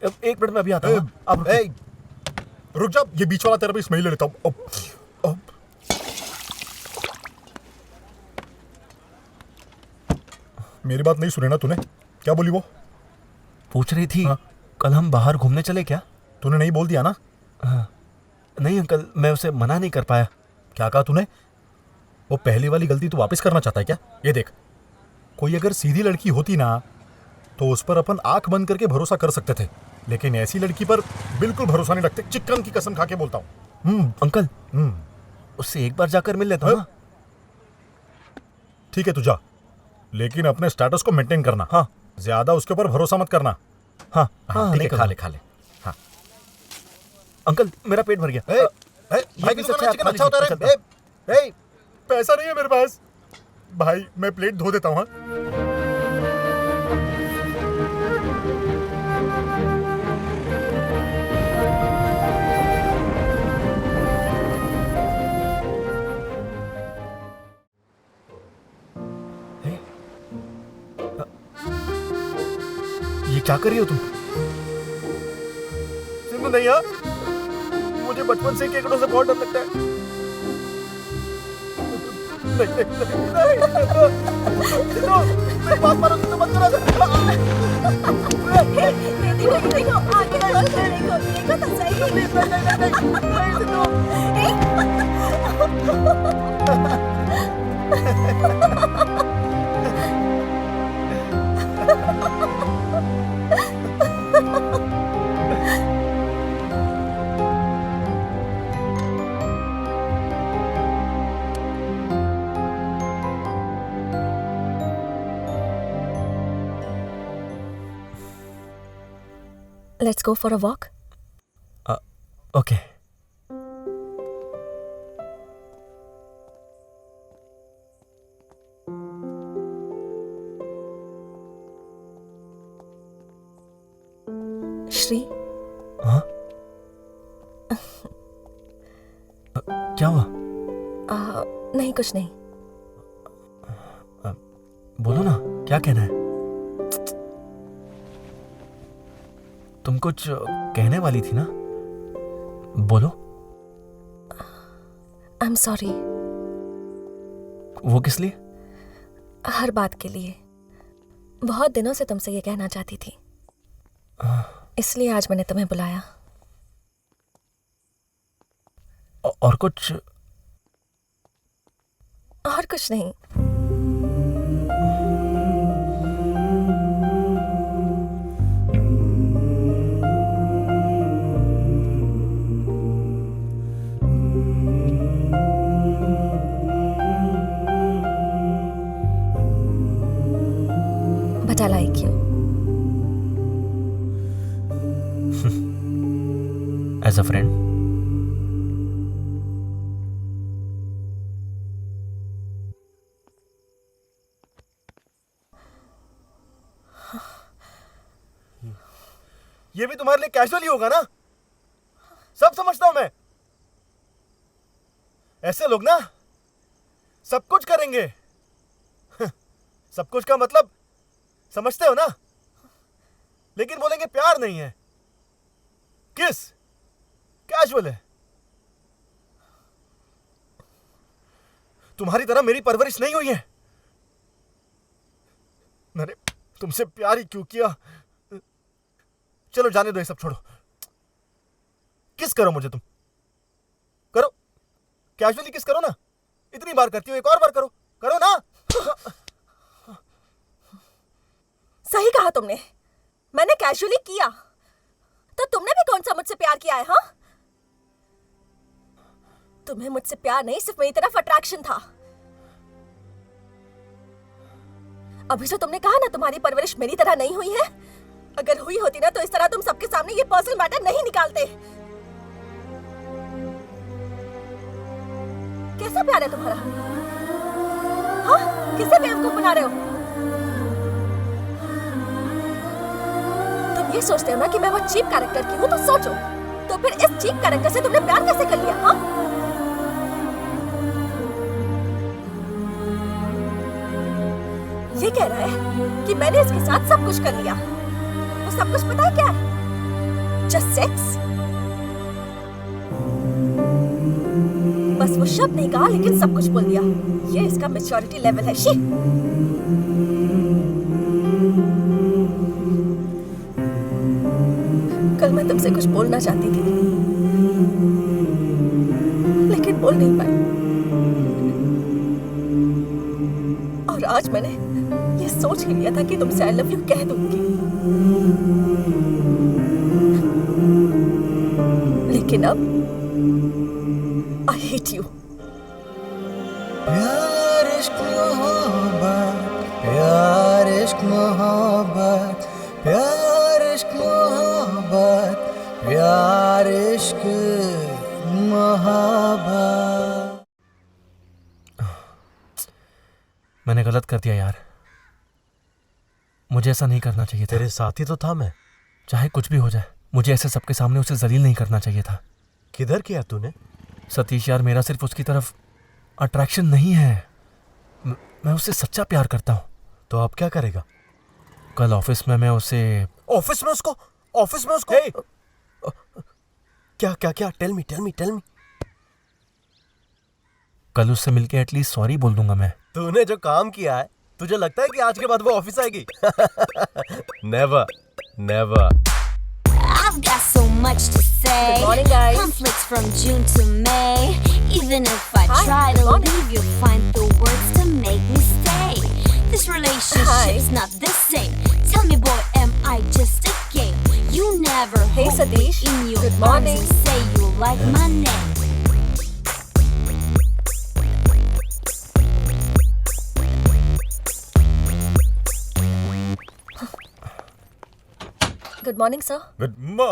अब एक मिनट में अभी आता हूँ। आप ए, रुक जा, ये बीच वाला तेरा भी स्मेल ले लेता हूँ। अब मेरी बात नहीं सुनी ना तूने? क्या बोली वो? पूछ रही थी हाँ। कल हम बाहर घूमने चले क्या? तूने नहीं बोल दिया ना? हाँ। नहीं अंकल, मैं उसे मना नहीं कर पाया। क्या कहा तूने? वो पहली वाली गलती तू वापस करना चाहता है क्या? ये देख, कोई अगर सीधी लड़की होती ना तो उस पर अपन आंख बंद करके भरोसा कर सकते थे, लेकिन ऐसी लड़की पर बिल्कुल भरोसा नहीं रखते। चिकन की कसम खा के बोलता हूँ। अंकल, उससे एक बार जाकर मिल लेता हूँ ना। ठीक है, तू जा, लेकिन अपने स्टेटस को मेंटेन करना। हाँ। ज्यादा उसके ऊपर भरोसा मत करना। हाँ हाँ, ठीक है, खा ले खा ले। हाँ अंकल, मेरा पेट भर गया। भाई, पीस की दुकान में अच्छा है, चिकन खा अच्छा होता है लीजिए, रे। पैसा नहीं है मेरे पास भाई, मैं प्लेट धो देता हूँ। हाँ? ये क्या कर रही हो तुम? सिंधु नहीं यार, मुझे बचपन से केकड़ों से बहुत डर लगता है। नहीं, सिंधु, मेरी बात मानो, सिंधु मत करो। देखो आगे खोल कर देखो, देखो तो सही। नहीं, Sindhu. Let's go for a walk. Okay. Shri, हाँ? क्या हुआ? नहीं कुछ नहीं। बोलो ना, क्या कहना है? तुम कुछ कहने वाली थी ना? बोलो। I am sorry. वो किस लिए? हर बात के लिए। बहुत दिनों से तुमसे ये कहना चाहती थी, इसलिए आज मैंने तुम्हें बुलाया। और कुछ? और कुछ नहीं। But I like you. As a friend? ये भी तुम्हारे लिए कैजुअली होगा ना? सब समझता हूं मैं। ऐसे लोग ना सब कुछ करेंगे। सब कुछ का मतलब समझते हो ना? लेकिन बोलेंगे प्यार नहीं है, किस कैजुअल है। तुम्हारी तरह मेरी परवरिश नहीं हुई है। मैंने तुमसे प्यार ही क्यों किया? चलो जाने दो, ये सब छोड़ो। किस करो मुझे, तुम करो, कैजुअली किस करो ना। इतनी बार करती हो, एक और बार करो, करो ना। सही कहा तुमने, मैंने कैजुअली किया। तो तुमने भी कौन सा मुझसे प्यार किया है? हाँ, तुम्हें मुझसे प्यार नहीं, सिर्फ मेरी तरफ अट्रैक्शन था। अभी जो तुमने कहा ना तुम्हारी परवरिश मेरी तरह नहीं हुई है, अगर हुई होती ना तो इस तरह तुम सबके सामने ये पर्सनल मैटर नहीं निकालते। कैसा प्यार है तुम्हारा? हाँ, किसे बेवकूफ बना रहे हो? तुम ये सोचते हो ना कि मैं वो चीप कैरेक्टर की हूँ, तो सोचो, तो फिर इस चीप कैरेक्टर से तुमने प्यार कैसे कर लिया? हाँ, ये कह रहा है कि मैंने इसके साथ सब कुछ कर लिया। वो सब कुछ पता है क्या है? Just sex. बस वो शब्द नहीं कहा, लेकिन सब कुछ बोल दिया। ये इसका मैच्योरिटी लेवल है। शी। कल मैं तुमसे कुछ बोलना चाहती थी, लेकिन बोल नहीं पाई। और आज मैंने ये सोच ही लिया था कि तुमसे आई लव यू कह दूंगी, लेकिन अब आई हेट यू। प्यार इश्क मोहब्बत, प्यार इश्क मोहब्बत, प्यार इश्क मोहब्बत, प्यार इश्क मोहब्बत। मैंने गलत कर दिया यार, मुझे ऐसा नहीं करना चाहिए था। तेरे साथ ही तो था मैं। चाहे कुछ भी हो जाए, मुझे ऐसे सबके सामने उसे जलील नहीं करना चाहिए था। किधर किया तूने? सतीश यार, मेरा सिर्फ उसकी तरफ अट्रैक्शन नहीं है, मैं उससे सच्चा प्यार करता हूँ। तो अब क्या करेगा? कल ऑफिस में मैं उसे ऑफिस में उसको hey! क्या क्या क्या? Tell me tell me tell me. कल उससे मिलके एटलीस्ट सॉरी बोल दूंगा मैं। तूने जो काम किया है, तुझे लगता है कि आज के बाद वो ऑफिस आएगी? Never never. I've got so much to say. Good morning, guys. Conflicts from June to May. Even if I Hi, try good to morning. leave, you'll find the words to make me stay. This relationship's Hi. not the same. Tell me, boy, am I just a game? You never Hey, hold me Satish. in your Good arms morning. and say you like my name. Good morning sir. Good morning.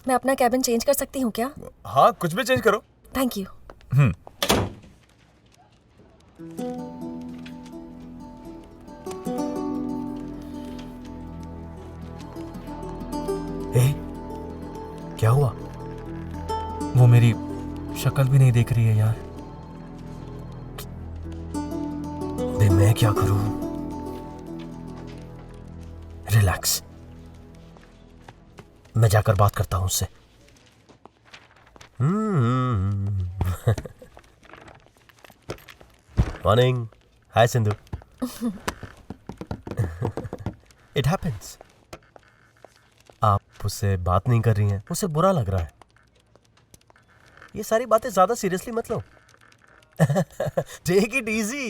मैं अपना cabin change कर सकती हूँ क्या? हाँ, कुछ भी change करो। Thank you. शक्ल भी नहीं देख रही है यार। बे मैं क्या करूं? रिलैक्स, मैं जाकर बात करता हूं उससे। Morning. Hi Sindhu. It happens. आप उससे बात नहीं कर रही हैं, उसे बुरा लग रहा है। ये सारी बातें ज्यादा सीरियसली मत लो। Take it easy.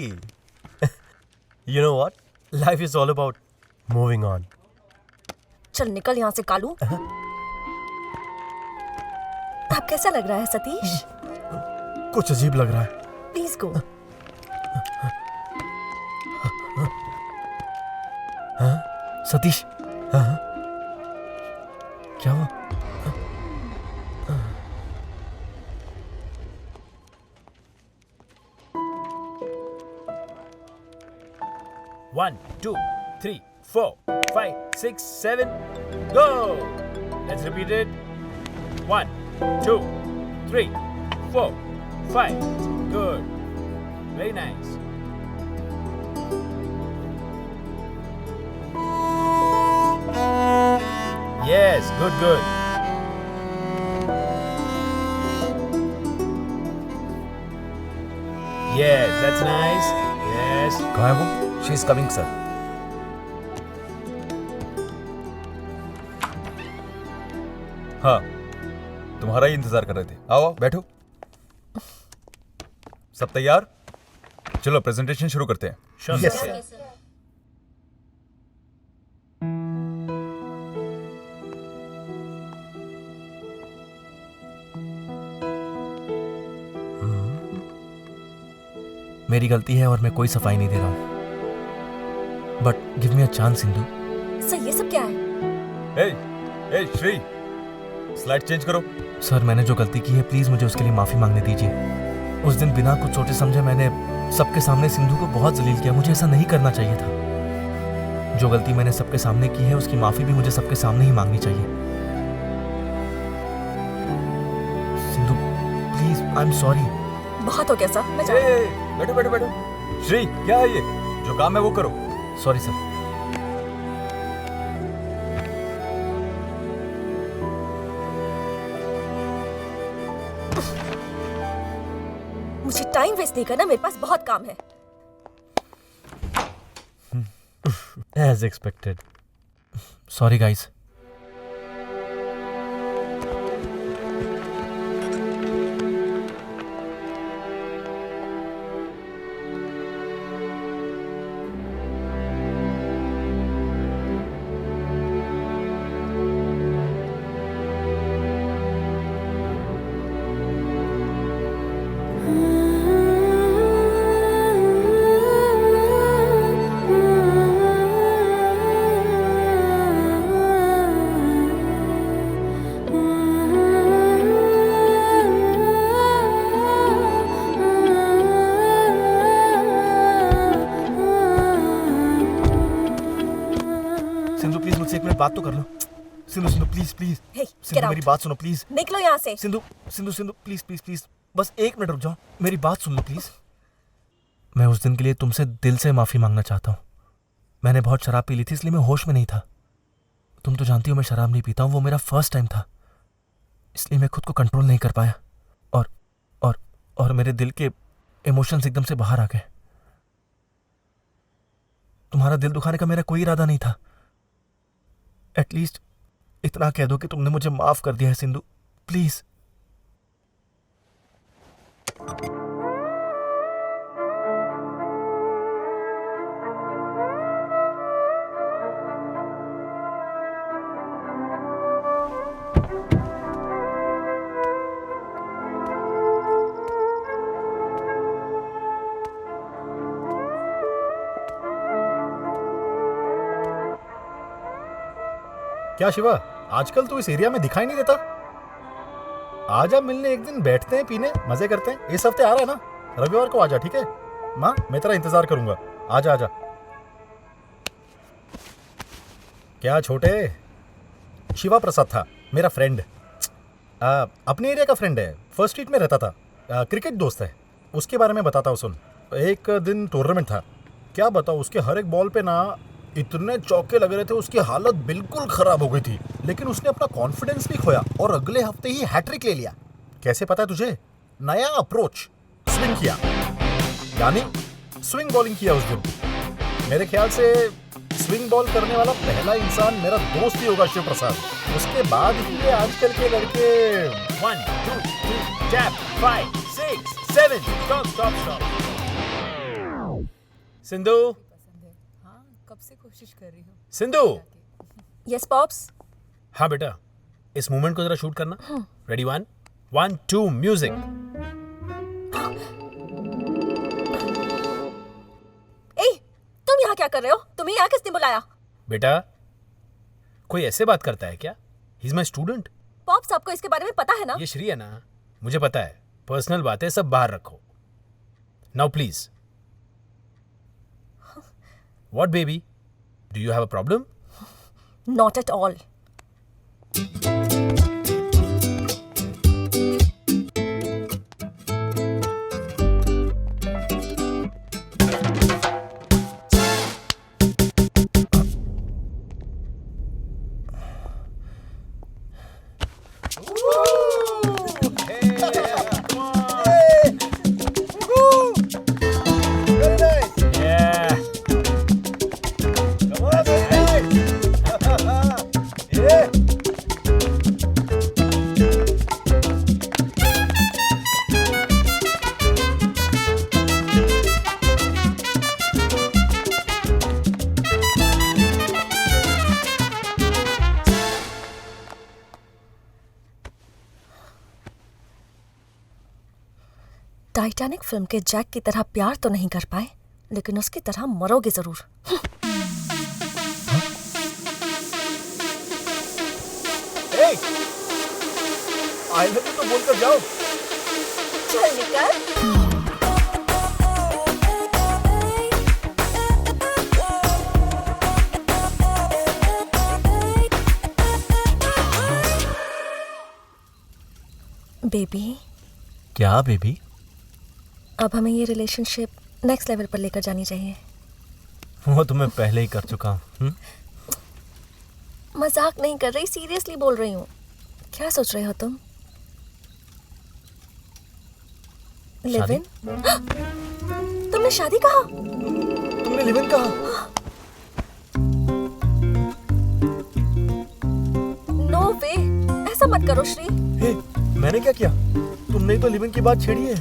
You know what, life is all about moving on. चल निकल यहाँ से कालू। आप कैसा लग रहा है सतीश? कुछ अजीब लग रहा है। Please go. हाँ? सतीश। हाँ? क्या हुआ? One, 2, 3, 4, 5, 6, 7, go! Let's repeat it. 1, 2, 3, 4, 5. Good. Very nice. Yes, good, good. Yes, that's nice. Yes. कहाँ है वो? She is coming sir. हाँ, तुम्हारा ही इंतजार कर रहे थे। आओ बैठो। सब तैयार? चलो प्रेजेंटेशन शुरू करते हैं। Sure, Yes, sir. sir. मेरी गलती है और मैं कोई सफाई नहीं दे रहा हूँ। But give me a chance Sindhu. Sir ये सब क्या है? ए श्री, स्लाइड चेंज करो। सर मैंने जो गलती की है प्लीज मुझे उसके लिए माफी मांगने दीजिए। उस दिन बिना कुछ सोचे समझे मैंने सबके सामने सिंधु को बहुत जलील किया। मुझे ऐसा नहीं करना चाहिए था। जो गलती मैंने सबके सामने की है उसकी माफी भी मुझे सबके सामने ही मांगनी चाहिए। Sindhu please, I am sorry. बहुत हो गया सर, मैं जा रही हूँ। बैठो बैठो बैठो। श्री क्या है ये? जो काम है वो करो। Sorry sir. मुझे टाइम वेस्ट नहीं करना, मेरे पास बहुत काम है। As expected. Sorry guys. Sindhu please मुझसे एक मिनट बात तो कर लो। Sindhu Sindhu please please. Hey, Sindhu get मेरी out. बात सुनो प्लीज। निकलो यहाँ से। Sindhu Sindhu Sindhu please please please बस एक मिनट रुक जाओ, मेरी बात सुन लो प्लीज। मैं उस दिन के लिए तुमसे दिल से माफी मांगना चाहता हूँ। मैंने बहुत शराब पी ली थी इसलिए मैं होश में नहीं था। तुम तो जानती हो मैं शराब नहीं पीता हूँ, वो मेरा फर्स्ट टाइम था इसलिए मैं खुद को कंट्रोल नहीं कर पाया और मेरे दिल के इमोशंस एकदम से बाहर आ गए। तुम्हारा दिल दुखाने का मेरा कोई इरादा नहीं था। एटलीस्ट इतना कह दो कि तुमने मुझे माफ कर दिया है सिंधु, प्लीज। क्या शिवा, आजकल तू इस एरिया में दिखाई नहीं देता? आजा मिलने, एक दिन बैठते हैं, पीने, मजे करते हैं। इस हफ्ते आ रहा है ना? रविवार को आजा, ठीक है? माँ मैं तेरा इंतजार करूंगा। आजा आजा। क्या छोटे? शिवा प्रसाद था मेरा फ्रेंड। अपने एरिया का फ्रेंड है, फर्स्ट स्ट्रीट में रहता था। क्रिकेट दोस्त है, उसके बारे में बताता हूँ सुन। एक दिन टूर्नामेंट था, क्या बताओ, उसके हर एक बॉल पे ना इतने चौके लग रहे थे, उसकी हालत बिल्कुल खराब हो गई थी। लेकिन उसने अपना कॉन्फिडेंस नहीं खोया और अगले हफ्ते ही हैट्रिक ले लिया। कैसे पता है तुझे? नया अप्रोच, स्विंग किया, यानी स्विंग बॉलिंग किया उस दिन। मेरे ख्याल से स्विंग बॉल करने वाला पहला इंसान मेरा दोस्त ही होगा, शिव प्रसाद। उसके बाद ही ये आजकल के लड़के 1 2 3 जैब 5 6 7 स्टॉप। सिंधु, हाँ, कब से कोशिश कर रही हूँ। सिंधु। Yes pops. हाँ बेटा, इस मूवमेंट को जरा शूट करना। Ready 1 1 2 music. ए, तुम यहाँ क्या कर रहे हो? तुम्हें यहाँ किसने बुलाया? बेटा, कोई ऐसे बात करता है क्या? He is my student. Pops, आपको इसके बारे में पता है ना? ये श्री है ना, मुझे पता है। पर्सनल बातें सब बाहर रखो। Now please. What baby, do you have a problem? Not at all. Titanic film के जैक की तरह प्यार तो नहीं कर पाए, लेकिन उसकी तरह मरोगे जरूर। आई लव यू तो बोलकर जाओ। चल निकल। बेबी, क्या बेबी? अब हमें ये रिलेशनशिप नेक्स्ट लेवल पर लेकर जानी चाहिए। वो तो मैं पहले ही कर चुका हूँ। मजाक नहीं कर रही, सीरियसली बोल रही हूँ। क्या सोच रहे हो तुम? Live in? तुमने शादी कहा? तुमने लिव इन कहा? नो वे, ऐसा मत करो श्री। हे, मैंने क्या किया? तुमने तो लिव इन की बात छेड़ी है।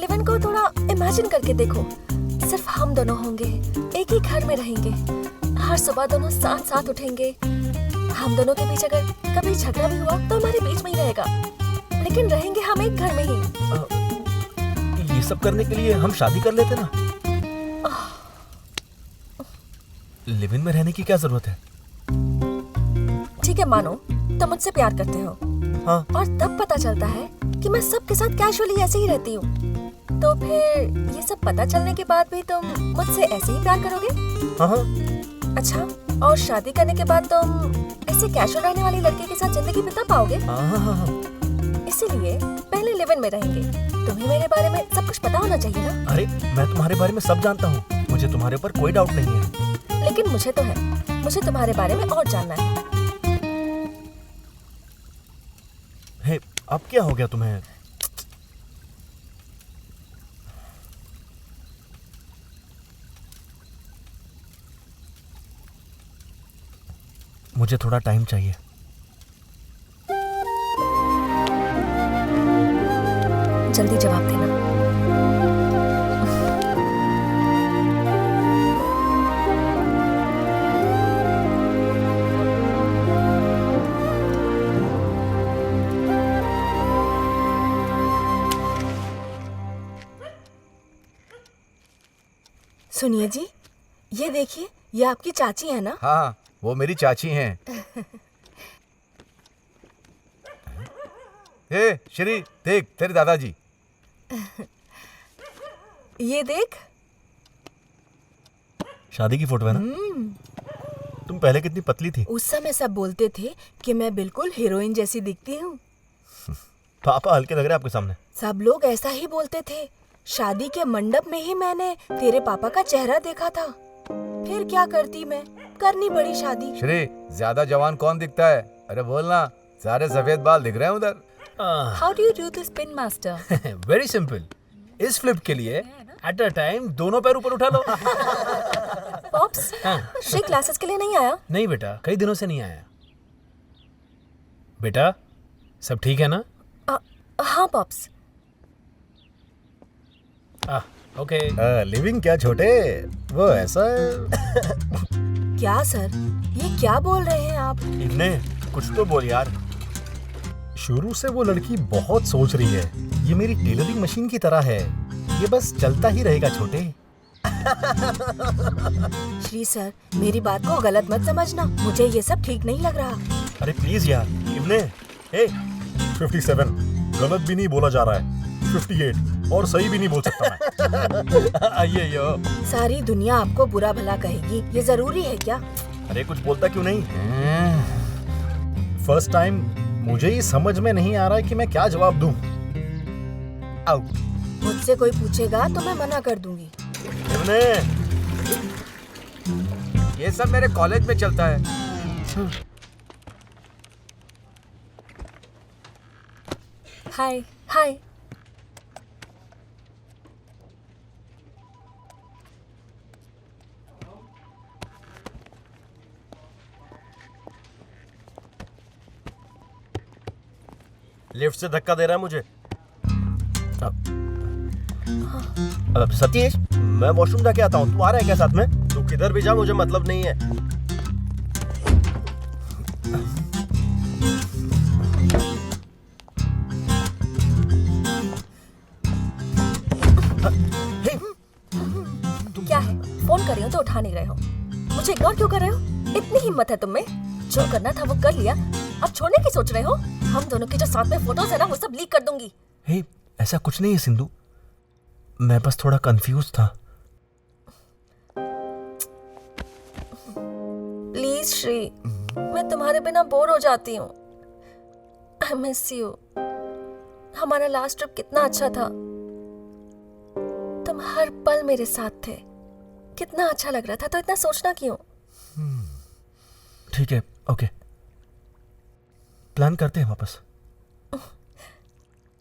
लिव इन को थोड़ा इमेजिन करके देखो। सिर्फ हम दोनों होंगे, एक ही घर में रहेंगे, हर सुबह दोनों साथ साथ उठेंगे। हम दोनों के बीच अगर कभी झगड़ा भी हुआ तो हमारे बीच में ही रहेगा, लेकिन रहेंगे हम एक घर में ही। ये सब करने के लिए हम शादी कर लेते ना। लिव इन में रहने की क्या जरूरत है? ठीक है, मानो तुम मुझसे प्यार करते हो। हाँ। और तब पता चलता है कि मैं सबके साथ कैजुअली ऐसे ही रहती हूँ, तो फिर ये सब पता चलने के बाद भी तुम मुझसे ऐसे ही प्यार करोगे? हाँ। अच्छा, और शादी करने के बाद तुम ऐसे कैजुअल रहने वाली लड़के के साथ जिंदगी बिता पाओगे? हाँ। इसीलिए पहले लिव इन में रहेंगे। तुम्हें मेरे बारे में सब कुछ पता होना चाहिए ना? अरे, मैं तुम्हारे बारे में सब जानता हूँ, मुझे तुम्हारे ऊपर कोई डाउट नहीं है। लेकिन मुझे तो है, मुझे तुम्हारे बारे में और जानना है। हे, अब क्या हो गया तुम्हें? मुझे थोड़ा टाइम चाहिए। जल्दी जवाब देना। सुनिए जी, ये देखिए, ये आपकी चाची है ना? हाँ, वो मेरी चाची हैं। हे श्री, देख तेरे दादाजी। ये देख। शादी की फोटो है ना? तुम पहले कितनी पतली थी। उस समय सब बोलते थे कि मैं बिल्कुल हीरोइन जैसी दिखती हूँ। पापा हल्के लग रहे हैं आपके सामने। सब लोग ऐसा ही बोलते थे। शादी के मंडप में ही मैंने तेरे पापा का चेहरा देखा था। फिर क्या करती मैं, करनी पड़ी शादी। श्री, ज्यादा जवान कौन दिखता है? अरे बोलना, सारे सफेद बाल दिख रहे हैं उधर। How do you do this pin master? Very simple. इस फ्लिप के लिए एट अ टाइम दोनों पैर ऊपर उठा लो। पॉप्स, श्री क्लासेस के लिए नहीं आया? नहीं बेटा, कई दिनों से नहीं आया। बेटा सब ठीक है ना? हाँ पॉप्स। ओके। लिविंग क्या छोटे, वो ऐसा है। क्या सर, ये क्या बोल रहे हैं आप? इतने कुछ तो बोल यार। शुरू से वो लड़की बहुत सोच रही है, ये मेरी टेलरिंग मशीन की तरह है, ये बस चलता ही रहेगा छोटे। श्री सर, मेरी बात को गलत मत समझना, मुझे ये सब ठीक नहीं लग रहा। अरे प्लीज यार इतने। 57 गलत भी नहीं बोला जा रहा है, 58 और सही भी नहीं बोल सकता मैं। आइए यो। सारी दुनिया आपको बुरा भला कहेगी, ये जरूरी है क्या? अरे कुछ बोलता क्यों नहीं? फर्स्ट टाइम मुझे ही समझ में नहीं आ रहा है कि मैं क्या जवाब दूं। आउट। मुझसे कोई पूछेगा तो मैं मना कर दूंगी। इतने। ये सब मेरे कॉलेज में चलता है। हाय हाय। लिफ्ट से धक्का दे रहा है मुझे। सतीश, मैं वॉशरूम जाके आता हूँ, तू आ रहा है क्या साथ में? तू किधर भी जा, मुझे मतलब नहीं है। क्या है, फोन कर रही हो तो उठा नहीं रहे हो, मुझे इग्नोर क्यों कर रहे हो? इतनी हिम्मत है तुम में, जो करना था वो कर लिया, अब छोड़ने की सोच रहे हो? हम दोनों की जो साथ में फोटोज है ना, वो सब लीक कर दूंगी। हे, ऐसा कुछ नहीं है सिंधु, मैं बस थोड़ा कंफ्यूज था। प्लीज श्री, मैं तुम्हारे बिना बोर हो जाती हूँ। I miss you. हमारा लास्ट ट्रिप कितना अच्छा था, तुम हर पल मेरे साथ थे, कितना अच्छा लग रहा था, तो इतना सोचना क्यों? ठीक है, ओके, प्लान करते हैं वापस।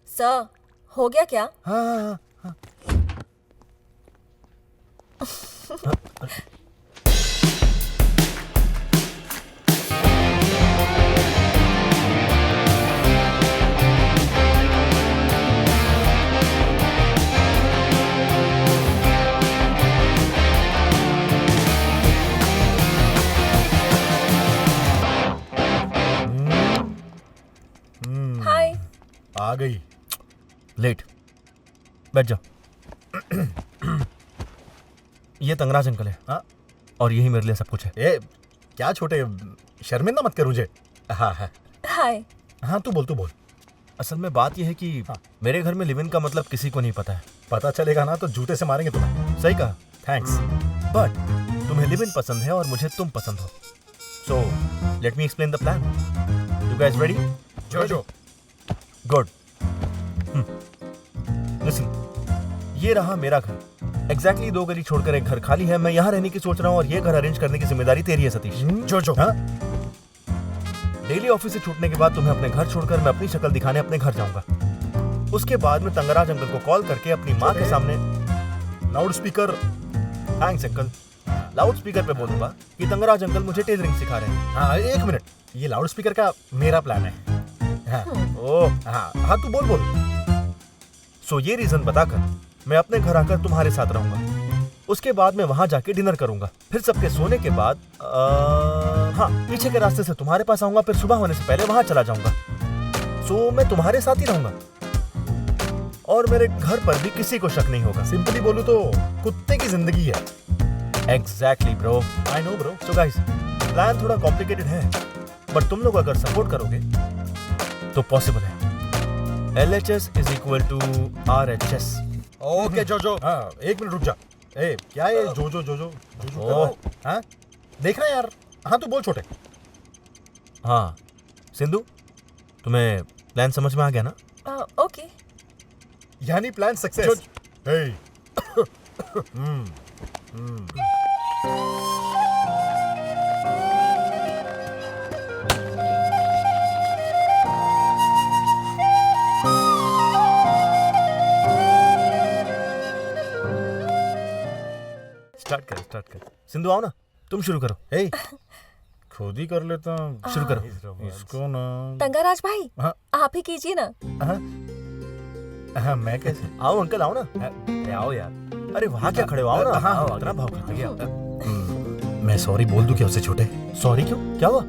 सर, हो गया क्या? हाँ। हाय। आ गई। लेट, बैठ जाओ। ये तंगराज अंकल है। हाँ? और यही मेरे लिए सब कुछ है। ए, क्या छोटे, शर्मिंदा मत कर मुझे। हाँ। हाय। हाँ तू बोल। असल में बात यह है कि मेरे घर में लिव इन का मतलब किसी को नहीं पता है। पता चलेगा ना तो जूते से मारेंगे तुम्हें। सही कहा। थैंक्स। बट तुम्हें लिव इन पसंद है और मुझे तुम पसंद हो, so let me explain the plan. You guys ready? जो गुड। लिसन, ये रहा मेरा घर। एग्जैक्टली 2 गली छोड़कर एक घर खाली है। मैं यहाँ रहने की सोच रहा हूँ और ये घर अरेंज करने की जिम्मेदारी तेरी है सतीश। जो हाँ? डेली ऑफिस से छूटने के बाद तुम्हें अपने घर छोड़कर मैं अपनी शक्ल दिखाने अपने घर जाऊंगा। उसके बाद मैं तंगराज अंकल को कॉल करके अपनी माँ के सामने loud speaker. Thanks uncle, loud speaker पे बोलूंगा कि तंगराज अंकल मुझे टेलरिंग सिखा रहे हैं। हाँ 1 मिनट, ये लाउड स्पीकर का मेरा प्लान है। हाँ। हाँ तू बोल। सो ये रीजन बताकर मैं अपने घर आकर तुम्हारे साथ रहूंगा। उसके बाद मैं वहां जाके डिनर करूंगा। फिर सबके सोने के बाद पीछे के रास्ते से तुम्हारे पास आऊंगा। फिर सुबह होने से पहले वहां चला जाऊंगा। सो मैं तुम्हारे साथ ही रहूंगा और मेरे घर पर भी किसी को शक नहीं होगा। सिंपली बोलूं तो कुत्ते की जिंदगी है। Exactly bro, I know bro. So guys, plan थोड़ा कॉम्प्लिकेटेड है, बट तुम लोग अगर सपोर्ट करोगे तो पॉसिबल है। LHS is equal to RHS। Okay जो। हाँ 1 मिनट रुक जा। ए क्या है जो। ओह। हाँ देख रहा है यार, हाँ तू बोल छोटे। हाँ सिंधु, तुम्हें प्लान समझ में आ गया ना? ओके। यानी प्लान सक्सेस। स्टार्ट कर। सिंधु आओ ना, तुम शुरू करो। ए, खुद ही कर लेता हूँ। शुरू करो। इसको ना। टंगाराज भाई, हाँ। आप ही कीजिए ना। हाँ मैं कैसे? आओ अंकल, आओ ना। अरे आओ यार। अरे वहाँ क्या खड़े हो, आओ ना। हाँ, इतना भाव खाते आओ। मैं सॉरी बोल दूं क्या उसे छोटे? सॉरी क्यों, क्या हुआ?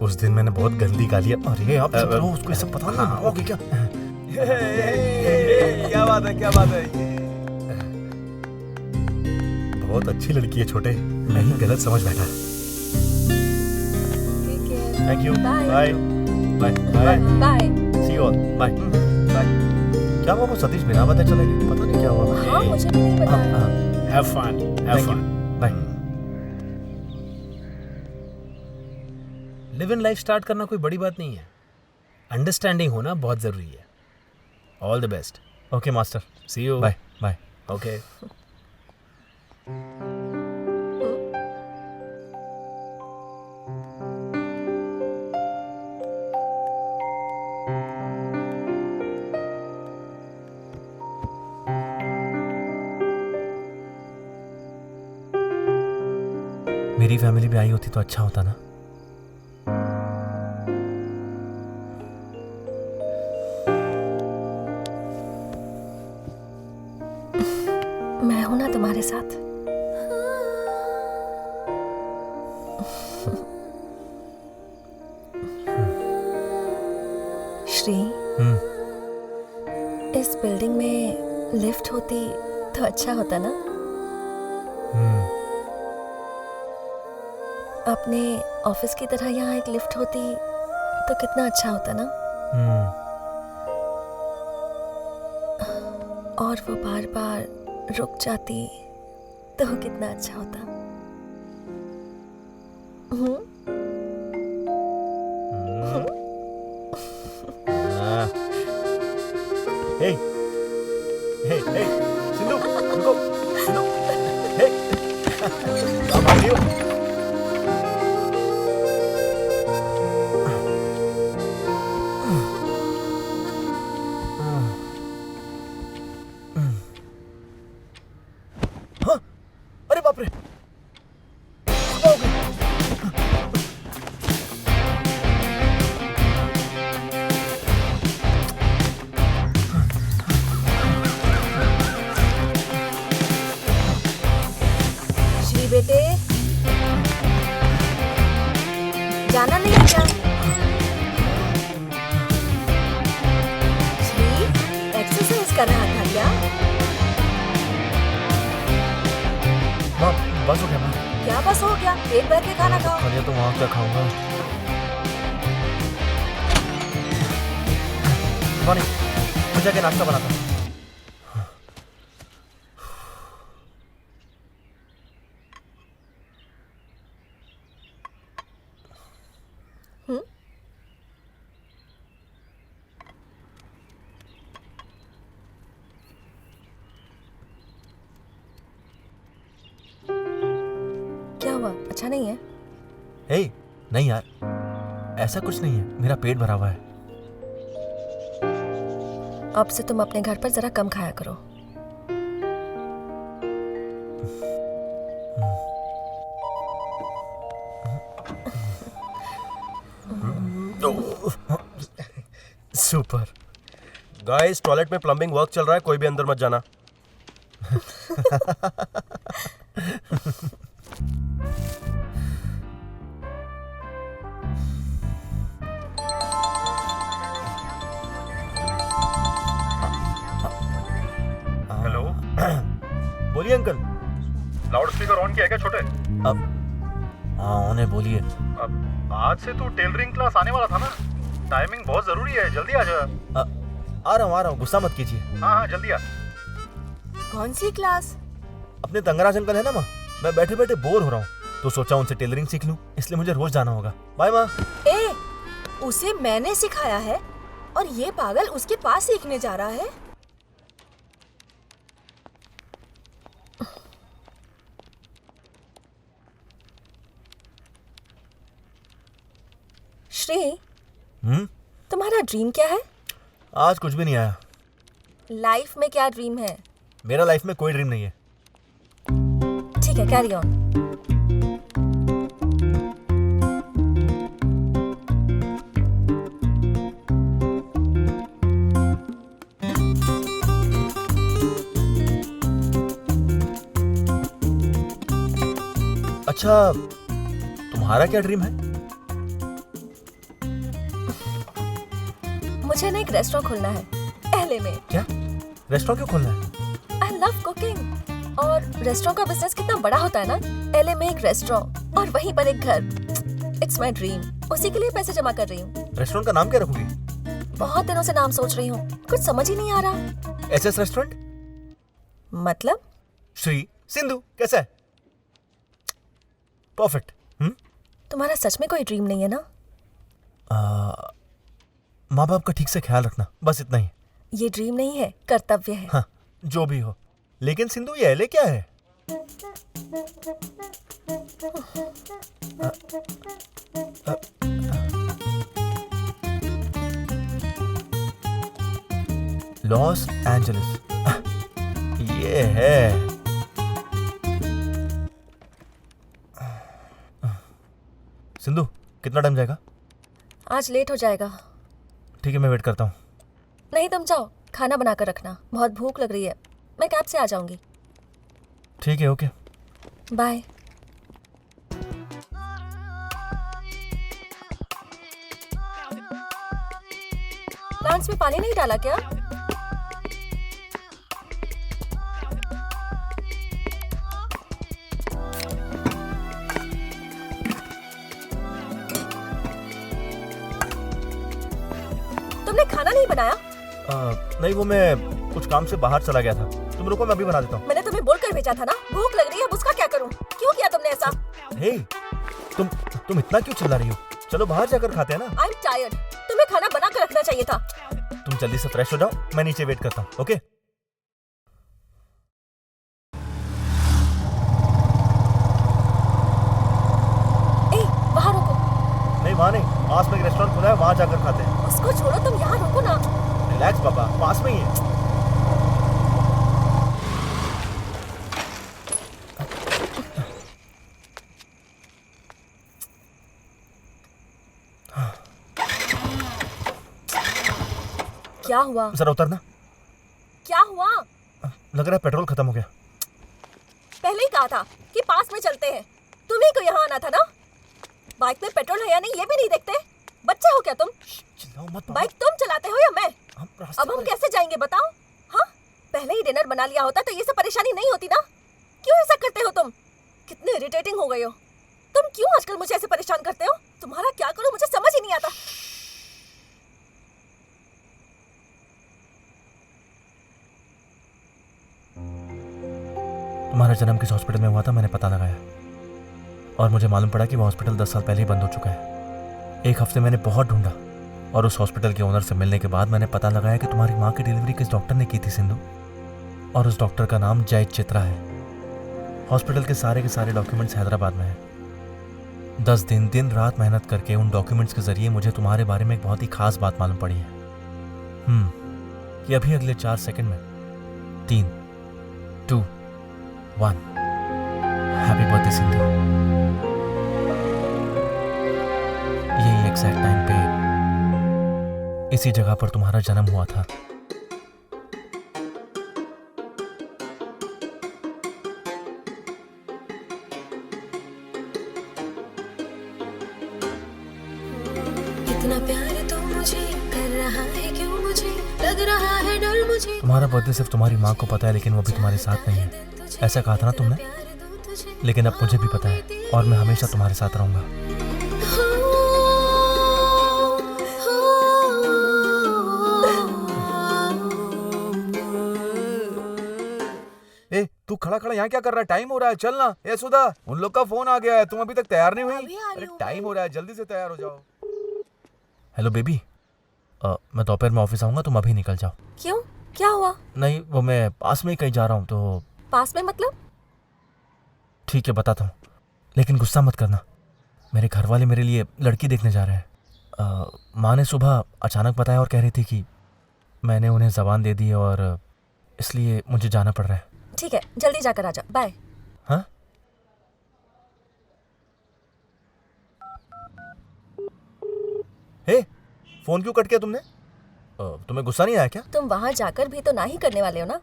उस दिन मैंने बहुत गंदी गाली। अरे आप चुप रहो, उसको ये सब पता नहीं होगा क्या? क्या बात है, क्या बात है? बहुत अच्छी लड़की है छोटे, मैं ही गलत समझ बैठा। ठीक है। Thank you. Bye. Bye bye bye. Bye. See you all. Bye bye. क्या हुआ, वो सतीश बिना बताए चले गए, पता नहीं क्या हुआ। हाँ मुझे भी नहीं पता। Have fun, have fun. Bye. Live in life start करना कोई बड़ी बात नहीं है, अंडरस्टैंडिंग होना बहुत जरूरी है। All the best. Okay master, see you. Bye bye. Okay. मेरी फैमिली भी आई होती तो अच्छा होता ना। मैं हूं ना तुम्हारे साथ। श्री, इस बिल्डिंग में लिफ्ट होती तो अच्छा होता ना। अपने ऑफिस की तरह यहाँ एक लिफ्ट होती तो कितना अच्छा होता ना। और वो बार बार रुक जाती तो कितना अच्छा होता। हे हे हे सिंधु, रुको। सिंधु, हे क्या भाग रही हो? हाँ, अरे बाप रे, सुबह हो गई। श्री बेटे, जाना नहीं है क्या? श्री, एक्सरसाइज कर रहा था क्या? माँ, बस हो गया माँ। क्या बस हो गया? पेट भर के खाना खाओ। अरे तो वहाँ क्या खाऊंगा? मॉर्निंग, मुझे जाके नाश्ता बनाता। क्या हुआ, अच्छा नहीं है? हे, नहीं यार, ऐसा कुछ नहीं है, मेरा पेट भरा हुआ है। अब से तुम अपने घर पर जरा कम खाया करो। सुपर। गाइस, टॉयलेट में प्लम्बिंग वर्क चल रहा है, कोई भी अंदर मत जाना। हेलो, बोलिए अंकल। लाउड स्पीकर ऑन किया है क्या छोटे? अब हाँ ऑन है, बोलिए। अब आज से तू टेलरिंग क्लास आने वाला था ना, टाइमिंग बहुत जरूरी है, जल्दी आ जा। आ रहा हूँ, गुस्सा मत कीजिए। हाँ हाँ जल्दी आ। कौन सी क्लास? अपने तंगराज अंकल है ना माँ, मैं बैठे बैठे बोर हो रहा हूँ, तो सोचा उनसे टेलरिंग सीख लूं, इसलिए मुझे रोज जाना होगा। बाय माँ। ए, उसे मैंने सिखाया है और ये पागल उसके पास सीखने जा रहा है। श्री, हम्म, तुम्हारा ड्रीम क्या है? आज कुछ भी नहीं आया। लाइफ में क्या ड्रीम है? मेरा लाइफ में कोई ड्रीम नहीं है। ठीक है, कैरी ऑन। अच्छा, तुम्हारा क्या ड्रीम है? मुझे ना एक रेस्टोरेंट खोलना है एलए में। क्या? रेस्टोरेंट क्यों खोलना है? I love cooking. और रेस्टोरेंट का बिजनेस कितना बड़ा होता है ना। एलए में एक रेस्टोरेंट और वहीं पर एक घर। It's my dream. उसी के लिए पैसे जमा कर रही हूँ। रेस्टोरेंट का नाम क्या रखोगी? बहुत दिनों से नाम सोच रही हूँ, कुछ समझ ही नहीं आ रहा। SS restaurant? मतलब? श्री सिंधु कैसा है? परफेक्ट। तुम्हारा सच में कोई ड्रीम नहीं है ना? माँ बाप का ठीक से ख्याल रखना, बस इतना ही। ये ड्रीम नहीं है, कर्तव्य है। हाँ, जो भी हो। लेकिन सिंधु, ये एलए क्या है? लॉस एंजलिस, ये है। सिंधु, कितना टाइम जाएगा? आज लेट हो जाएगा। ठीक है, मैं वेट करता हूँ। नहीं, तुम जाओ, खाना बना कर रखना, बहुत भूख लग रही है। मैं कैब से आ जाऊंगी। ठीक है, ओके। बाय। प्लांट्स में पानी नहीं डाला क्या? तुमने खाना नहीं बनाया? नहीं, वो मैं कुछ काम से बाहर चला गया था। तुम रुको, मैं अभी बना देता हूँ। मैंने तुम्हें बोलकर भेजा था ना, भूख लग रही है, अब उसका क्या करूं? क्यों किया तुमने ऐसा? हे, तुम इतना क्यों चिल्ला रही हो? चलो बाहर जाकर खाते हैं ना। I am tired. तुम्हें खाना बना कर रखना चाहिए था। तुम जल्दी से फ्रेश हो जाओ, मैं नीचे वेट करता हूँ, ओके? ए, वहाँ रुको। नहीं, वहाँ नहीं, पास में एक रेस्टोरेंट खुला है, वहाँ जाकर खाते हैं। उसको छोड़ो, तुम यहाँ रुको ना। रिलैक्स पापा, पास में ही है। क्या हुआ? जरा उतरना। क्या हुआ? लग रहा है पेट्रोल खत्म हो गया। पहले ही कहा था कि पास में चलते हैं। तुम्ही को यहाँ आना था ना। बाइक में पेट्रोल है या नहीं ये भी नहीं देखते। बच्चे हो क्या तुम? चिल्लाओ मत। बाइक तुम चलाते हो या मैं? अब हम पर... कैसे जाएंगे बताओ? हाँ, पहले ही डिनर बना लिया होता तो ये सब परेशानी नहीं होती ना। क्यों ऐसा करते हो तुम? कितने इरिटेटिंग हो गए हो तुम। क्यों आजकल मुझे ऐसे परेशान करते हो? तुम्हारा क्या करूं मुझे समझ ही नहीं आता। तुम्हारा जन्म किस हॉस्पिटल में हुआ था मैंने पता लगाया, और मुझे मालूम पड़ा कि वो हॉस्पिटल 10 साल पहले ही बंद हो चुका है। एक हफ्ते मैंने बहुत ढूंढा और उस हॉस्पिटल के ओनर से मिलने के बाद मैंने पता लगाया कि तुम्हारी माँ की डिलीवरी किस डॉक्टर ने की थी सिंधु, और उस डॉक्टर का नाम जय चित्रा है। हॉस्पिटल के सारे डॉक्यूमेंट्स हैदराबाद में हैं। 10 दिन दिन रात मेहनत करके उन डॉक्यूमेंट्स के जरिए मुझे तुम्हारे बारे में एक बहुत ही खास बात मालूम पड़ी है। कि अभी अगले 4 सेकंड में 3, 2, 1 हैप्पी बर्थडे सिंधु। यही एग्जैक्ट टाइम पे इसी जगह पर तुम्हारा जन्म हुआ था। इतना प्यार तो मुझे कर रहा है, क्यों मुझे लग रहा है डर मुझे। तुम्हारा बर्थडे सिर्फ तुम्हारी माँ को पता है, लेकिन वो भी तुम्हारे साथ नहीं है। ऐसा कहा था ना तुमने, लेकिन अब मुझे भी पता है और मैं हमेशा तुम्हारे साथ रहूंगा। ए, तू खड़ा खड़ा यहाँ क्या कर रहा है? टाइम हो रहा है, चल ना। ए सुधा, उन लोग का फोन आ गया है, तुम अभी तक तैयार नहीं हुई? अभी आ रही अरे हूँ टाइम हो रहा है, जल्दी से तैयार हो जाओ। हेलो बेबी, मैं दोपहर में ऑफिस आऊंगा, तुम अभी निकल जाओ। क्यों? क्या हुआ? नहीं, वो मैं पास में ही कहीं जा रहा हूँ तो। पास में मतलब? ठीक है, बताता हूँ, लेकिन गुस्सा मत करना। मेरे घर वाले मेरे लिए लड़की देखने जा रहे हैं। माँ ने सुबह अचानक बताया और कह रही थी कि मैंने उन्हें ज़बान दे दी है और इसलिए मुझे जाना पड़ रहा है। ठीक है, जल्दी जाकर आ जाओ। बाय। हाँ? हे, फोन क्यों कट किया तुमने? तुम्हें गुस्सा नहीं आया क्या? तुम वहां जाकर भी तो ना ही करने वाले हो ना?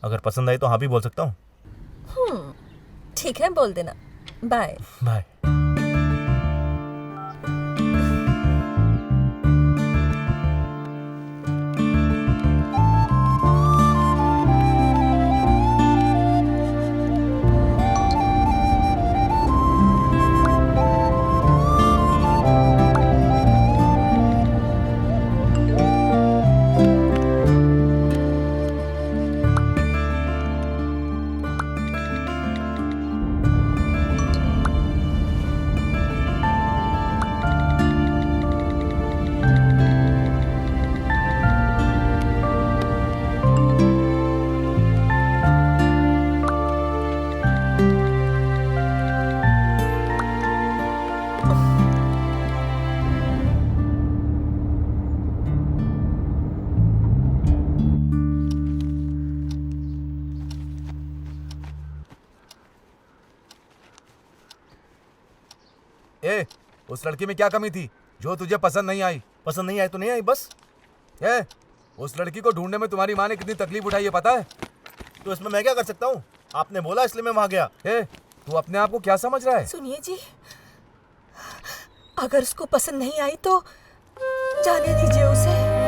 अगर पसंद आई तो हाँ भी बोल सकता हूँ। ठीक है, बोल देना। बाय। बाय। ए, उस लड़की में क्या कमी थी जो तुझे पसंद नहीं आई? पसंद नहीं आई तो नहीं आई, बस। ए, उस लड़की को ढूंढने में तुम्हारी माँ ने कितनी तकलीफ उठाई है पता है? तो इसमें मैं क्या कर सकता हूँ? आपने बोला इसलिए मैं वहां गया। ए, तू अपने आप को क्या समझ रहा है? सुनिए जी, अगर उसको पसंद नहीं आई तो जाने दीजिए उसे।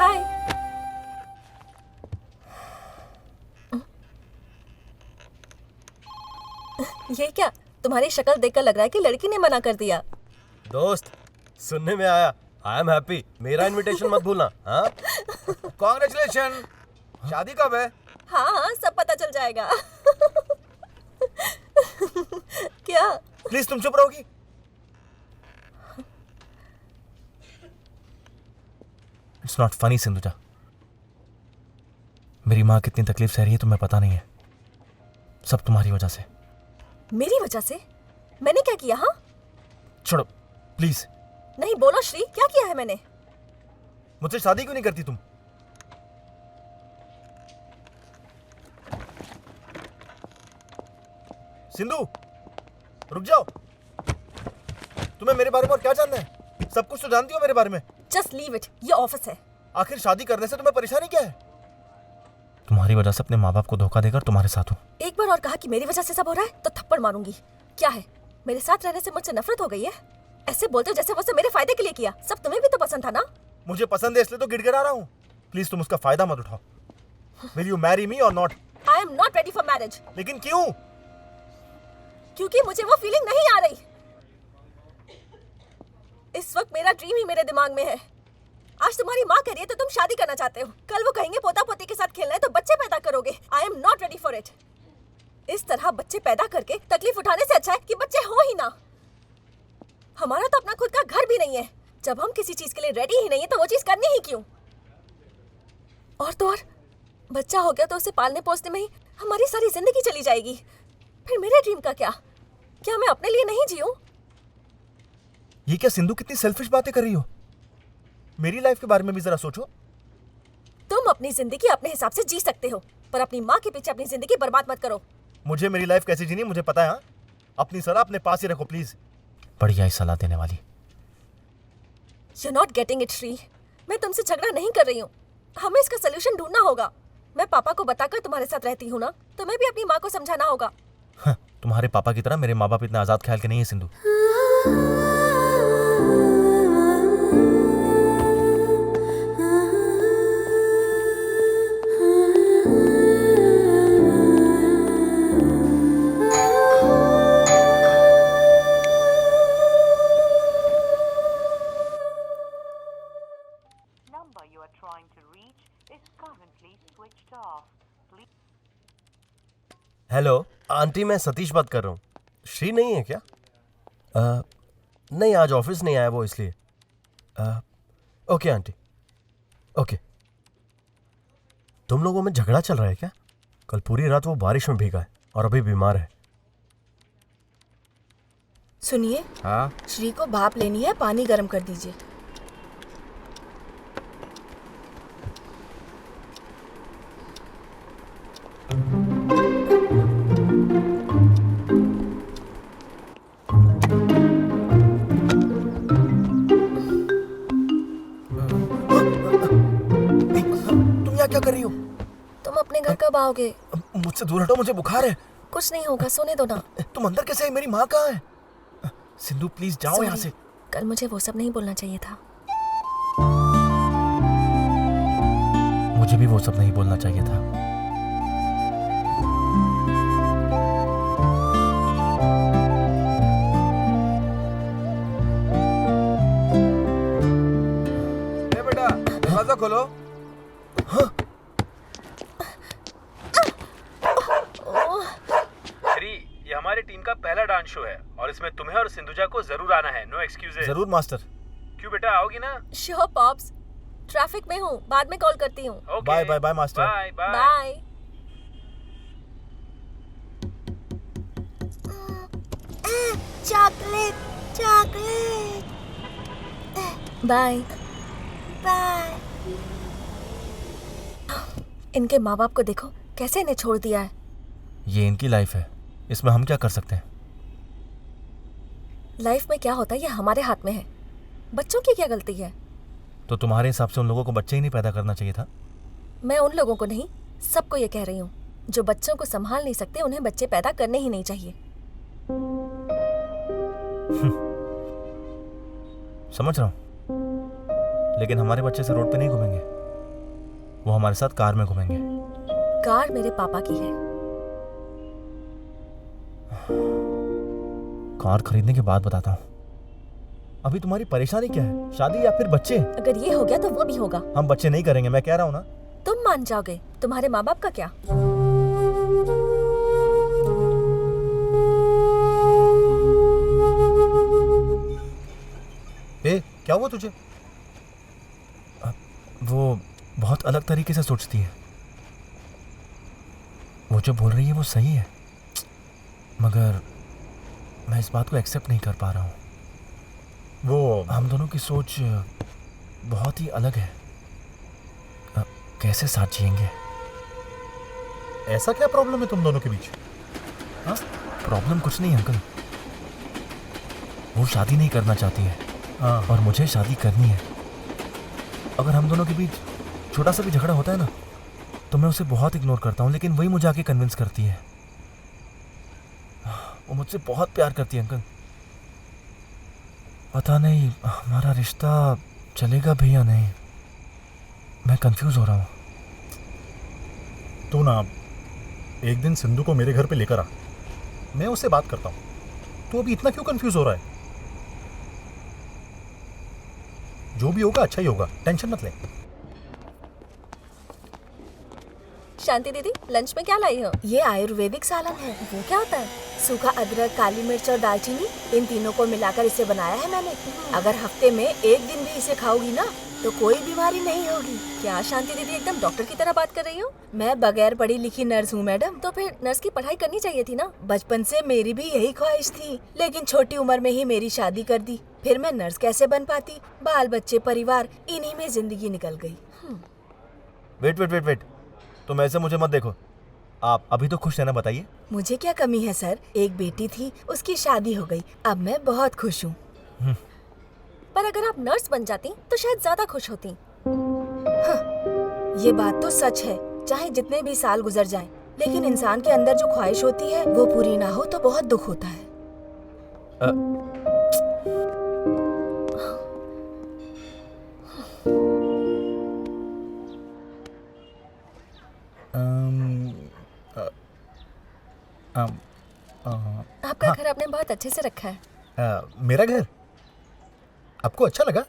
हाय। ये क्या? तुम्हारी शक्ल देखकर लग रहा है कि लड़की ने मना कर दिया। दोस्त, सुनने में आया, आई एम हैप्पी। मेरा इनविटेशन मत भूलना। हाँ, कांग्रेचुलेशन। शादी कब है? हाँ हाँ, सब पता चल जाएगा। क्या? प्लीज तुम चुप रहोगी? It's not funny Sindhuja. मेरी माँ कितनी तकलीफ सह रही है तुम्हें पता नहीं है। सब तुम्हारी वजह से। मेरी वजह से? मैंने क्या किया? हाँ, छोड़ो प्लीज। नहीं बोलो श्री, क्या किया है मैंने? मुझसे शादी क्यों नहीं करती तुम? सिंधु, रुक जाओ। तुम्हें मेरे बारे में और क्या जानना है? सब कुछ तो जानती हो मेरे बारे में। जस्ट लीव इट, ये ऑफिस है। आखिर शादी करने से तुम्हें परेशानी क्या है? तुम्हारी वजह से अपने माँ बाप को धोखा देकर तुम्हारे साथ हूँ। एक बार और कहा कि मेरी वजह से सब हो रहा है तो थप्पड़ मारूंगी। क्या है, मेरे साथ रहने से मुझसे नफरत हो गई है? ऐसे बोलते हो जैसे वो सब मेरे फायदे के लिए किया। सब तुम्हें भी तो पसंद था ना? मुझे पसंद है इसलिए तो गिड़गिड़ा रहा हूँ। प्लीज तुम उसका फायदा मत उठाओ। विल यू मैरी मी और not? I am not ready for marriage. लेकिन क्यों? क्योंकि मुझे वो फीलिंग नहीं आ रही। इस वक्त मेरा ड्रीम ही मेरे दिमाग में है। आज तुम्हारी माँ कह रही है तो तुम शादी करना चाहते हो, कल वो कहेंगे पोता पोती के साथ खेलना है तो बच्चे पैदा करोगे। I am not ready for it. इस तरह बच्चे पैदा करके तकलीफ उठाने से अच्छा है कि बच्चे हो ही ना। हमारा तो अपना खुद का घर भी नहीं है। जब हम किसी चीज के लिए रेडी ही नहीं है तो वो चीज करनी ही क्यों? और तो और बच्चा हो गया तो उसे पालने पोसने में ही हमारी सारी जिंदगी चली जाएगी। फिर मेरे ड्रीम का क्या? क्या मैं अपने लिए नहीं जीऊं? ये क्या सिंधु, कितनी सेल्फिश बातें कर रही हो? मेरी लाइफ के बारे में भी जरा सोचो। तुम अपनी जिंदगी अपने हिसाब से जी सकते हो, पर अपनी माँ के पीछे अपनी जिंदगी बर्बाद मत करो। मुझे मेरी लाइफ कैसे जीनी मुझे पता है। हाँ, अपनी सलाह अपने पास ही रखो प्लीज। बढ़िया ही सलाह देने वाली। You're not getting it, Shri. मैं तुमसे झगड़ा नहीं कर रही हूँ। हमें इसका सोल्यूशन ढूंढना होगा। मैं पापा को बताकर तुम्हारे साथ रहती हूँ ना, तुम्हें भी अपनी माँ को समझाना होगा। हाँ, तुम्हारे पापा की तरह मेरे माँ बाप इतने आजाद ख्याल के नहीं है Sindhu. switched off. Please. Hello aunty, मैं सतीश बात कर रहा हूँ। श्री नहीं है क्या? नहीं, आज ऑफिस नहीं आया वो, इसलिए। Okay aunty, okay. तुम लोगों में झगड़ा चल रहा है क्या? कल पूरी रात वो बारिश में भीगा है और अभी बीमार है। सुनिए, हाँ श्री को भाप लेनी है, पानी गर्म कर दीजिए। तुम यहाँ क्या कर रही हो? तुम अपने घर कब आओगे? मुझसे दूर हटो, मुझे बुखार है। कुछ नहीं होगा, सोने दो ना। तुम अंदर कैसे आई? मेरी माँ कहाँ है? सिंधु प्लीज जाओ यहाँ Sorry, से। कल मुझे वो सब नहीं बोलना चाहिए था। मुझे भी वो सब नहीं बोलना चाहिए था। बेटा दरवाजा खोलो। श्री, ये हमारी टीम का पहला डांस शो है और इसमें तुम्हें और सिंधुजा को जरूर आना है। No excuses. जरूर मास्टर। क्यों बेटा, आओगी ना? श्योर पॉप्स, ट्रैफिक में हूँ, बाद में कॉल करती हूँ। Okay. Bye bye bye master. Bye bye. Bye. Chocolate chocolate. Bye bye. इनके माँ बाप को देखो, कैसे इन्हें छोड़ दिया है। ये इनकी लाइफ है, इसमें हम क्या कर सकते हैं? लाइफ में क्या होता है ये हमारे हाथ में है। बच्चों की क्या गलती है? तो तुम्हारे हिसाब से उन लोगों को बच्चे ही नहीं पैदा करना चाहिए था? मैं उन लोगों को नहीं, सबको ये कह रही हूँ जो बच्चों को संभाल नहीं सकते, उन्हें बच्चे पैदा करने ही नहीं चाहिए। समझ रहा हूँ, लेकिन हमारे बच्चे से रोड पे नहीं घूमेंगे, वो हमारे साथ कार में घूमेंगे। कार मेरे पापा की है। कार खरीदने के बाद बताता हूँ। अभी तुम्हारी परेशानी क्या है? शादी या फिर बच्चे? अगर ये हो गया तो वो भी होगा। हम बच्चे नहीं करेंगे, मैं कह रहा हूँ ना। तुम मान जाओगे, तुम्हारे माँ बाप का क्या? क्या हुआ तुझे? वो बहुत अलग तरीके से सोचती है। वो जो बोल रही है वो सही है, मगर मैं इस बात को एक्सेप्ट नहीं कर पा रहा हूँ। वो हम दोनों की सोच बहुत ही अलग है। कैसे साथ जिएंगे? ऐसा क्या प्रॉब्लम है तुम दोनों के बीच? हाँ? प्रॉब्लम कुछ नहीं अंकल। वो शादी नहीं करना चाहती है और मुझे शादी करनी है। अगर हम दोनों के बीच छोटा सा भी झगड़ा होता है ना, तो मैं उसे बहुत इग्नोर करता हूँ, लेकिन वही मुझे आके कन्विंस करती है। वो मुझसे बहुत प्यार करती है अंकल। पता नहीं हमारा रिश्ता चलेगा भी या नहीं। मैं कंफ्यूज हो रहा हूँ। तू ना एक दिन सिंधु को मेरे घर पे लेकर आ, मैं उससे बात करता हूँ। तू अभी इतना क्यों कंफ्यूज हो रहा है? जो भी होगा अच्छा ही होगा, टेंशन मत ले। शांति दीदी, लंच में क्या लाई हो? ये आयुर्वेदिक सालन है। वो क्या होता है? सूखा अदरक, काली मिर्च और दालचीनी, इन तीनों को मिलाकर इसे बनाया है मैंने। अगर हफ्ते में एक दिन भी इसे खाओगी ना तो कोई बीमारी नहीं होगी। क्या शांति दीदी एकदम डॉक्टर की तरह बात कर रही हो? मैं बगैर पढ़ी लिखी नर्स हूँ मैडम। तो फिर नर्स की पढ़ाई करनी चाहिए थी ना। बचपन से मेरी भी यही ख्वाहिश थी, लेकिन छोटी उम्र में ही मेरी शादी कर दी। फिर मैं नर्स कैसे बन पाती? बाल बच्चे, परिवार, इन्हीं में जिंदगी निकल गई। वेट, तुम ऐसे मुझे मत देखो। आप अभी तो खुश है ना? बताइए। मुझे क्या कमी है सर? एक बेटी थी, उसकी शादी हो गई, अब मैं बहुत खुश हूँ। पर अगर आप नर्स बन जाती तो शायद ज्यादा खुश होती। ये बात तो सच है, चाहे जितने भी साल गुजर जाएं, लेकिन इंसान के अंदर जो ख्वाहिश होती है वो पूरी ना हो तो बहुत दुख होता है। आपका घर आपने बहुत अच्छे से रखा है। मेरा घर आपको अच्छा लगा?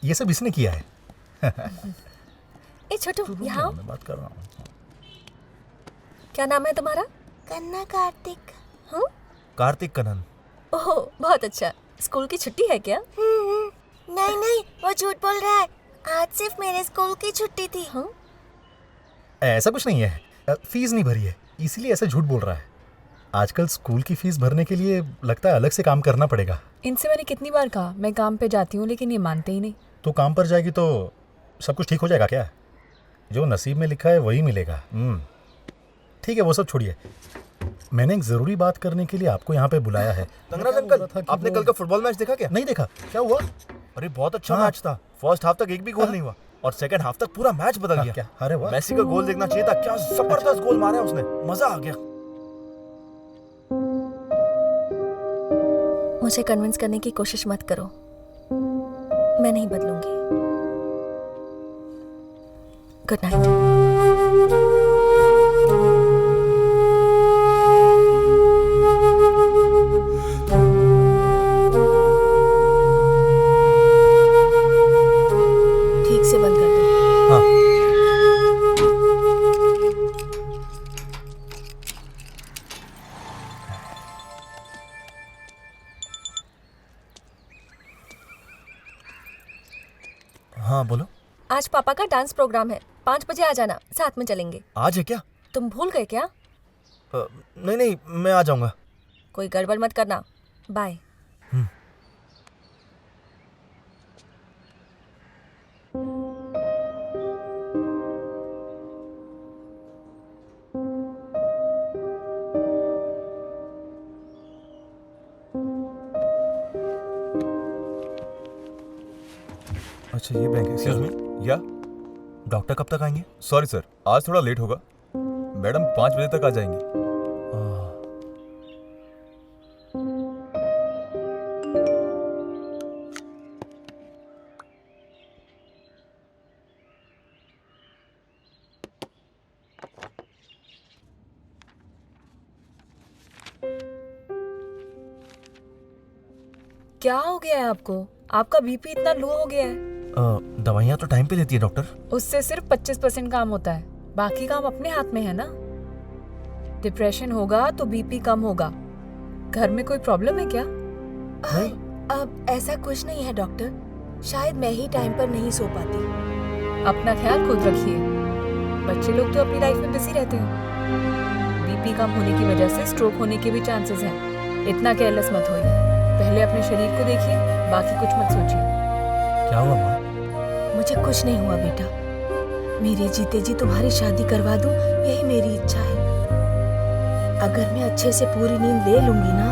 ये सब इसने किया है। ए छोटू यहाँ आओ। मैं बात कर रहा हूँ। क्या नाम है तुम्हारा? कन्ना कार्तिक। हाँ? कार्तिक कनन। ओह बहुत अच्छा। स्कूल की छुट्टी है क्या? नहीं नहीं, वो झूठ बोल रहा है। आज सिर्फ मेरे स्कूल की छुट्टी थी। हाँ? ऐसा कुछ नहीं है, फीस नहीं भरी है इसीलिए ऐसे झूठ बोल रहा है। आजकल स्कूल की फीस भरने के लिए लगता है अलग से काम करना पड़ेगा। इनसे मैंने कितनी बार कहा मैं काम पे जाती हूँ, लेकिन ये मानते ही नहीं। तो काम पर जाएगी तो सब कुछ ठीक हो जाएगा क्या? जो नसीब में लिखा है वही मिलेगा। ठीक है, वो सब छोड़िए। मैंने एक जरूरी बात करने के लिए आपको यहाँ पे बुलाया है। तंगराज अंकल, आपने कल का फुटबॉल मैच देखा क्या? नहीं देखा, क्या हुआ? अरे बहुत अच्छा हाँ। मैच था। फर्स्ट हाफ तक एक भी गोल नहीं हुआ और सेकंड हाफ तक पूरा मैच बदल गया। क्या? अरे वाह। मेसी का गोल देखना चाहिए था, क्या जबरदस्त गोल मारा है उसने, मजा आ गया। मुझे कन्विंस करने की कोशिश मत करो, मैं नहीं बदलूंगी। Good night. ठीक से बंद कर दो। हाँ। हाँ बोलो। आज पापा का डांस प्रोग्राम है, 5 बजे आ जाना, साथ में चलेंगे। आज है क्या? तुम भूल गए क्या? नहीं नहीं, मैं आ जाऊंगा। कोई गड़बड़ मत करना। बाय। अच्छा ये बैंक है। एक्सक्यूज मी, या डॉक्टर कब तक आएंगे? सॉरी सर, आज थोड़ा लेट होगा। मैडम 5 बजे तक आ जाएंगी। क्या हो गया है आपको? आपका बीपी इतना लो हो गया है। दवाइयाँ तो टाइम पे लेती है डॉक्टर। उससे सिर्फ 25% काम होता है, बाकी काम अपने हाथ में है ना। डिप्रेशन होगा तो बीपी कम होगा। घर में कोई प्रॉब्लम है क्या? नहीं। अब ऐसा कुछ नहीं है डॉक्टर, शायद मैं ही टाइम पर नहीं सो पाती। अपना ख्याल खुद रखिए। बच्चे लोग तो अपनी लाइफ में बिजी रहते हैं। बीपी कम होने की वजह से स्ट्रोक होने के भी चांसेस हैं। इतना केयरलेस मत होइए। पहले अपने शरीर को देखिए, बाकी कुछ मत सोचिए। क्या हुआ माँ? मुझे कुछ नहीं हुआ बेटा। मेरे जीते जी तुम्हारी शादी करवा दूं, यही मेरी इच्छा है। अगर मैं अच्छे से पूरी नींद ले लूंगी ना,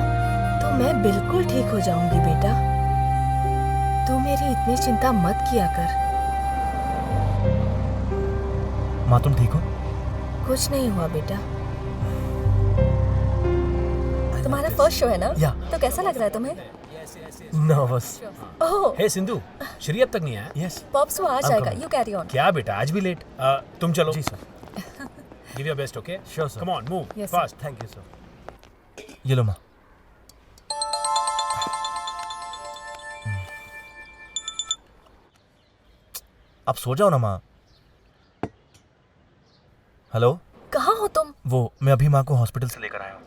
तो मैं बिल्कुल ठीक हो जाऊंगी बेटा। तू मेरी इतनी चिंता मत किया कर। माँ तुम ठीक हो? कुछ नहीं हुआ बेटा। तुम्हारा फर्स्ट शो है ना? या। तो कैसा लग रहा है तुम्हें? नर्वस। ओह, हे सिंधु, श्री अब तक नहीं आया? यस। पॉप्स वो आ जाएगा, यू कैरी ऑन। क्या बेटा, आज भी लेट? तुम चलो। जी sir. Give your best, okay? Sure sir. Come on, move Yes, sir. Fast. Thank you sir. ये लो माँ। आप सो जाओ ना माँ। हेलो, कहाँ हो तुम? वो मैं अभी माँ को हॉस्पिटल से लेकर आया हूँ।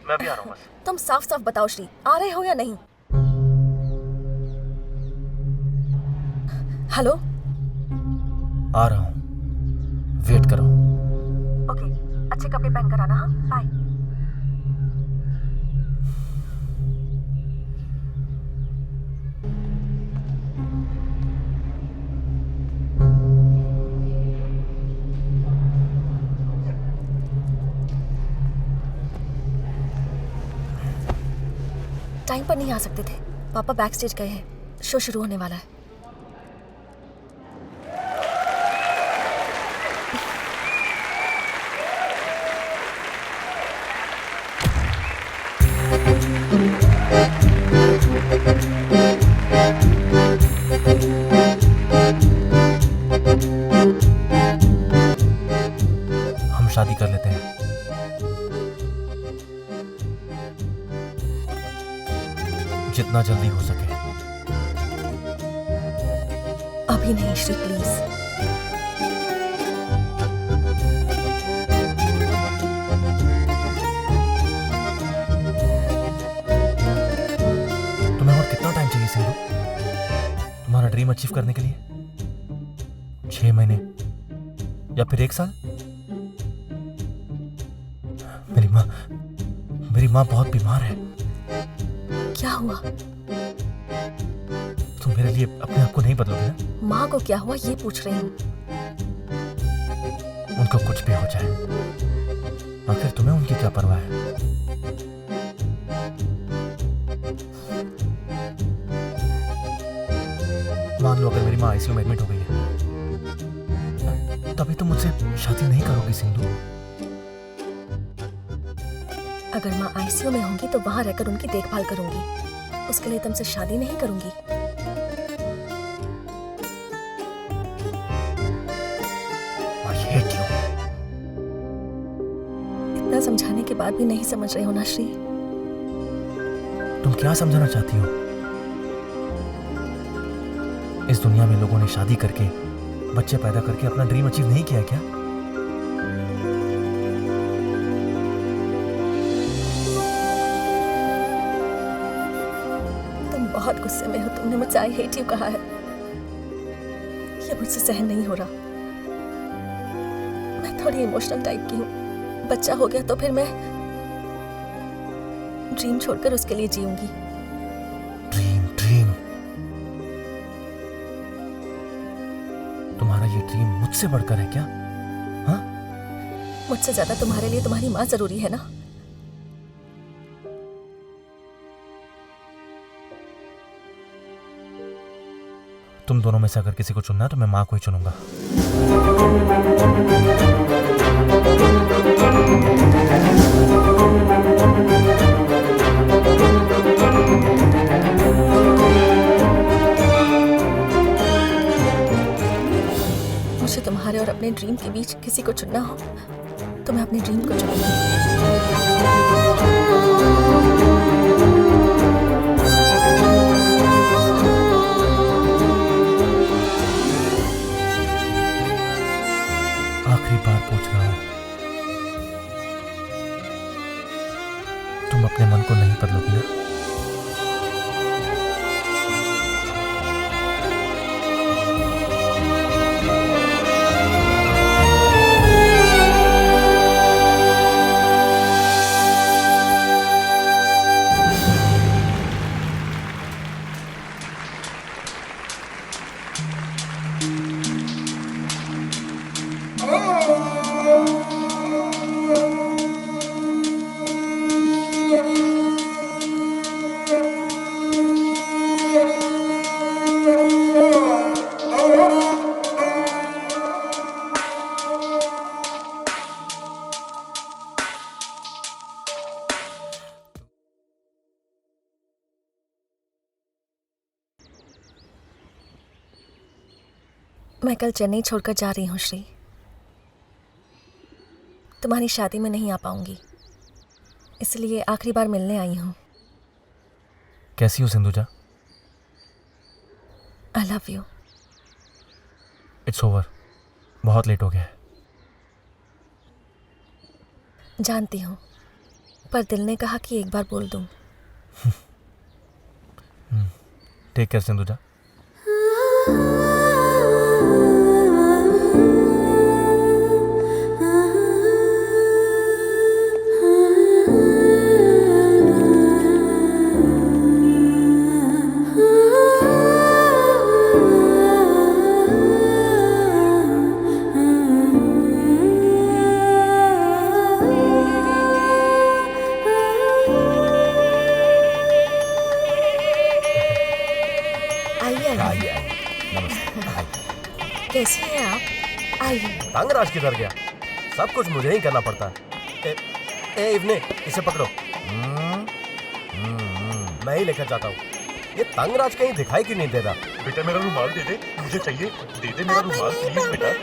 मैं अभी आ रहा हूँ बस। तुम साफ साफ बताओ श्री, आ रहे हो या नहीं? हेलो? आ रहा हूँ, वेट करो। ओके, अच्छे कपड़े पहन कर आना। हाँ, बाय। टाइम पर नहीं आ सकते थे, पापा बैक स्टेज गए हैं, शो शुरू होने वाला है। हम शादी कर लेते हैं। जितना जल्दी हो सके। अभी नहीं श्री, प्लीज। अचीव करने के लिए? 6 महीने या फिर 1 साल? मेरी माँ बहुत बीमार है। क्या हुआ? तुम मेरे लिए अपने आप को नहीं बदलोगे ना? माँ को क्या हुआ ये पूछ रही हूँ। उनको कुछ भी हो जाए, आखिर तुम्हें उनकी क्या परवाह है? मान लो अगर मेरी माँ आईसीयू में एडमिट हो गई है, तभी तुम मुझसे शादी नहीं करोगी सिंधु? अगर माँ आईसीयू में होंगी तो वहां रहकर उनकी देखभाल करूंगी, उसके लिए तुमसे शादी नहीं करूंगी। I hate you. इतना समझाने के बाद भी नहीं समझ रहे हो ना श्री। तुम क्या समझाना चाहती हो? इस दुनिया में लोगों ने शादी करके, बच्चे पैदा करके अपना ड्रीम अचीव नहीं किया क्या? तुम बहुत गुस्से में हो। तुमने मुझसे आई हेट यू कहा है, ये मुझसे सहन नहीं हो रहा। मैं थोड़ी इमोशनल टाइप की हूँ। बच्चा हो गया तो फिर मैं ड्रीम छोड़कर उसके लिए जीऊंगी। ड्रीम तुम्हारा ये ड्रीम मुझसे बढ़कर है क्या? हाँ? मुझसे ज्यादा तुम्हारे लिए तुम्हारी माँ जरूरी है ना? तुम दोनों में से अगर किसी को चुनना है तो मैं माँ को ही चुनूंगा। मुझे तुम्हारे और अपने ड्रीम के बीच किसी को चुनना हो तो मैं अपने ड्रीम को चुनूंगी। आखिरी बार पूछ रहा हूं, तुम अपने मन को नहीं बदलोगी ना? मैं कल चेन्नई छोड़कर जा रही हूँ श्री। तुम्हारी शादी में नहीं आ पाऊंगी, इसलिए आखिरी बार मिलने आई हूँ। कैसी हो Sindhuja? I love you. It's over, बहुत लेट हो गया है। जानती हूँ, पर दिल ने कहा कि एक बार बोल दूँ। Take care Sindhuja. कैसी हैं आप? आइए। तंगराज किधर गया? सब कुछ मुझे ही करना पड़ता है। ए इवने, इसे पकड़ो। मैं ही लेकर जाता हूँ। ये तंगराज कहीं दिखाई क्यों नहीं दे रहा? बेटा मेरा रुमाल दे दे, मुझे चाहिए। दे दे मेरा रुमाल प्लीज बेटा।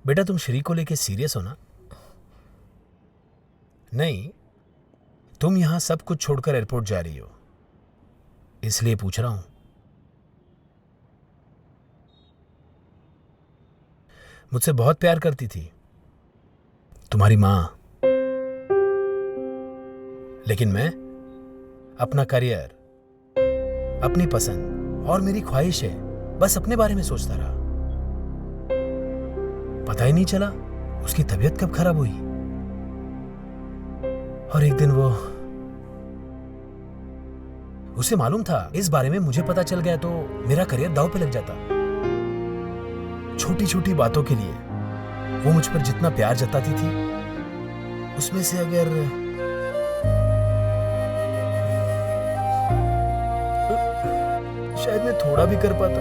बेटा तुम श्री को लेके सीरियस हो ना? नहीं, तुम यहां सब कुछ छोड़कर एयरपोर्ट जा रही हो, इसलिए पूछ रहा हूं। मुझसे बहुत प्यार करती थी, तुम्हारी माँ। लेकिन मैं अपना करियर, अपनी पसंद और मेरी ख्वाहिशें बस अपने बारे में सोचता रहा। पता ही नहीं चला उसकी तबीयत कब खराब हुई, और एक दिन उसे मालूम था इस बारे में मुझे पता चल गया तो मेरा करियर दांव पे लग जाता। छोटी छोटी बातों के लिए वो मुझ पर जितना प्यार जताती थी, उसमें से अगर शायद मैं थोड़ा भी कर पाता।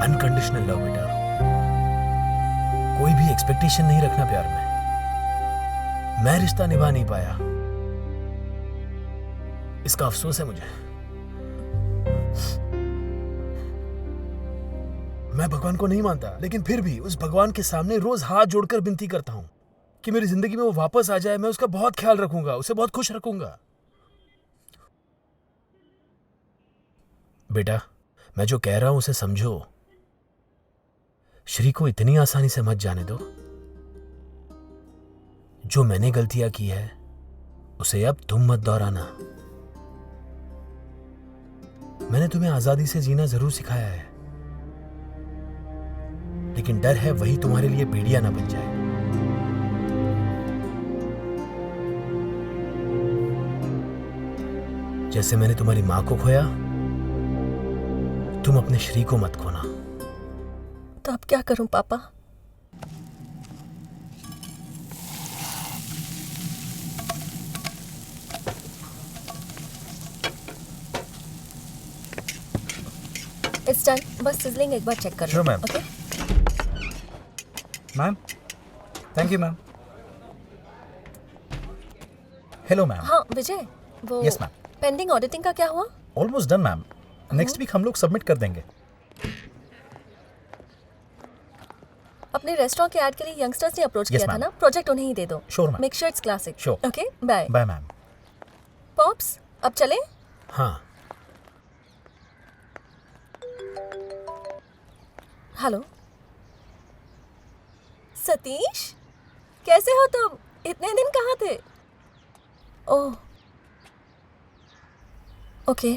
अनकंडीशनल लव बेटा, कोई भी एक्सपेक्टेशन नहीं रखना प्यार में। मैं रिश्ता निभा नहीं पाया, इसका अफसोस है मुझे। मैं भगवान को नहीं मानता, लेकिन फिर भी उस भगवान के सामने रोज हाथ जोड़कर विनती करता हूं कि मेरी जिंदगी में वो वापस आ जाए। मैं उसका बहुत ख्याल रखूंगा, उसे बहुत खुश रखूंगा। बेटा, मैं जो कह रहा हूं उसे समझो। श्री को इतनी आसानी से मत जाने दो। जो मैंने गलतियां की है उसे अब तुम मत दोहराना। मैंने तुम्हें आजादी से जीना जरूर सिखाया है, लेकिन डर है वही तुम्हारे लिए बेड़िया ना बन जाए। जैसे मैंने तुम्हारी मां को खोया, तुम अपने श्री को मत खोना। तो अब क्या करूं पापा? It's done. बस सिजलिंग एक बार चेक कर लो। Sure, ma'am. Okay. Ma'am, thank you ma'am. Hello ma'am. हाँ विजय, वो Yes, ma'am. पेंडिंग ऑडिटिंग का क्या हुआ? Almost done ma'am. Next week हम लोग सबमिट कर देंगे। अपने रेस्टोरेंट के ऐड के लिए यंगस्टर्स ने अप्रोच Yes, किया था ma'am. ना, प्रोजेक्ट उन्हें ही दे दो। Sure, ma'am. Make sure it's classic. Sure. Okay, bye. Bye ma'am. Pops, अब चलें? हाँ, हेलो सतीश, कैसे हो तुम? इतने दिन कहाँ थे? Oh okay.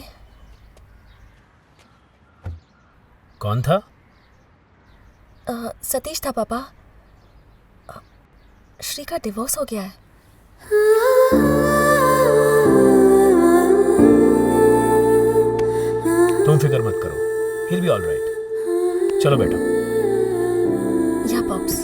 कौन था? सतीश था पापा। श्री का डिवोर्स हो गया है। तुम फिक्र मत करो, he'll be all right। चलो बेटा। या पॉप्स।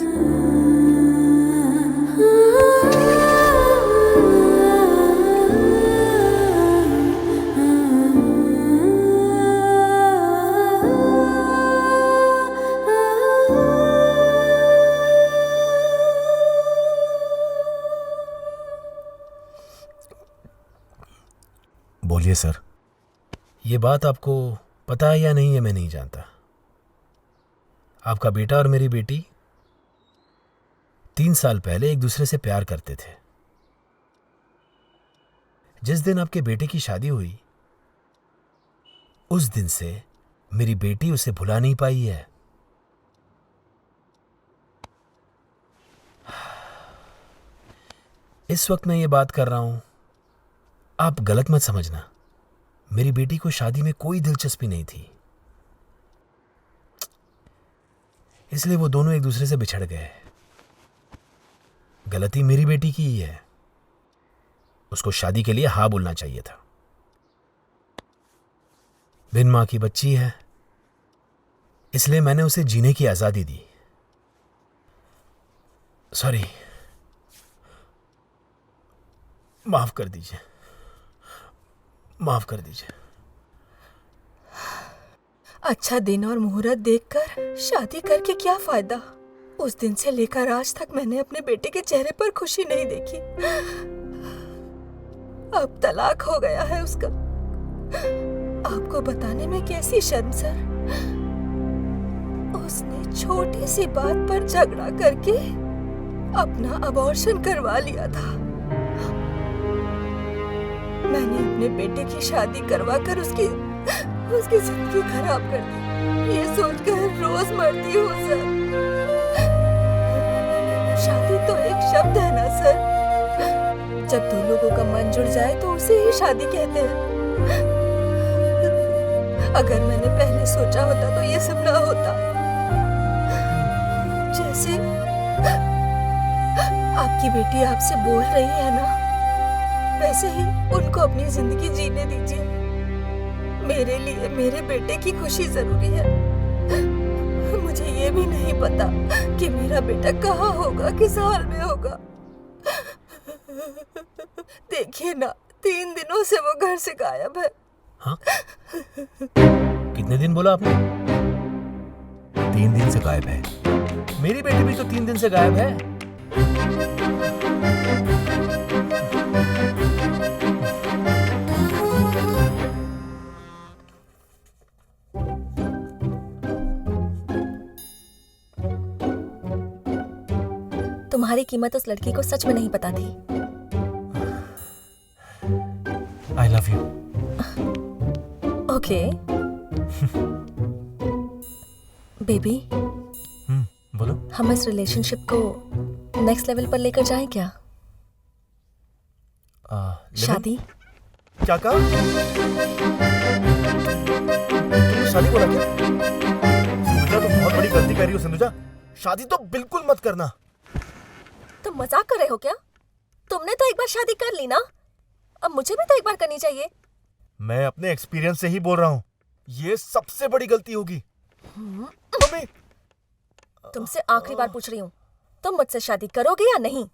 बोलिए सर। ये बात आपको पता है या नहीं, ये मैं नहीं जानता। आपका बेटा और मेरी बेटी 3 साल पहले एक दूसरे से प्यार करते थे। जिस दिन आपके बेटे की शादी हुई, उस दिन से मेरी बेटी उसे भुला नहीं पाई है। इस वक्त मैं ये बात कर रहा हूं, आप गलत मत समझना। मेरी बेटी को शादी में कोई दिलचस्पी नहीं थी, इसलिए वो दोनों एक दूसरे से बिछड़ गए। गलती मेरी बेटी की ही है। उसको शादी के लिए हाँ बोलना चाहिए था। बिन मां की बच्ची है, इसलिए मैंने उसे जीने की आजादी दी। सॉरी, माफ कर दीजिए, माफ कर दीजिए। अच्छा दिन और मुहूर्त देखकर शादी करके क्या फायदा? उस दिन से लेकर आज तक मैंने अपने बेटे के चेहरे पर खुशी नहीं देखी। अब तलाक हो गया है उसका। आपको बताने में कैसी शर्म सर। उसने छोटी सी बात पर झगड़ा करके अपना अबॉर्शन करवा लिया था। मैंने अपने बेटे की शादी करवा कर उसकी जिंदगी खराब कर दी। ये सोचकर रोज मरती हूँ सर। शादी तो एक शब्द है ना सर, जब दो लोगों का मन जुड़ जाए तो उसे ही शादी कहते हैं। अगर मैंने पहले सोचा होता तो ये सब ना होता। जैसे आपकी बेटी आपसे बोल रही है ना, वैसे ही उनको अपनी जिंदगी जीने दीजिए। मेरे लिए मेरे बेटे की खुशी जरूरी है। मुझे ये भी नहीं पता कि मेरा बेटा कहाँ होगा, किस हाल में होगा। देखिए ना, 3 दिनों से वो घर से गायब है। हाँ? कितने दिन बोला आपने? 3 दिन से गायब है। मेरी बेटी भी तो 3 दिन से गायब है। तुम्हारी कीमत उस लड़की को सच में नहीं पता थी। I love you. Okay baby, बोलो। हम इस रिलेशनशिप को नेक्स्ट लेवल पर लेकर जाएं क्या? शादी? क्या कहा? तुमने शादी बोला क्या? सिंधुजा, तुम बहुत बड़ी गलती कर रही हो सिंधुजा। शादी तो बिल्कुल मत करना। तुम मजाक कर रहे हो क्या? तुमने तो एक बार शादी कर ली ना, अब मुझे भी तो एक बार करनी चाहिए। मैं अपने एक्सपीरियंस से ही बोल रहा हूँ, ये सबसे बड़ी गलती होगी। मम्मी, तुमसे आखिरी बार पूछ रही हूँ, तुम मुझसे शादी करोगे या नहीं?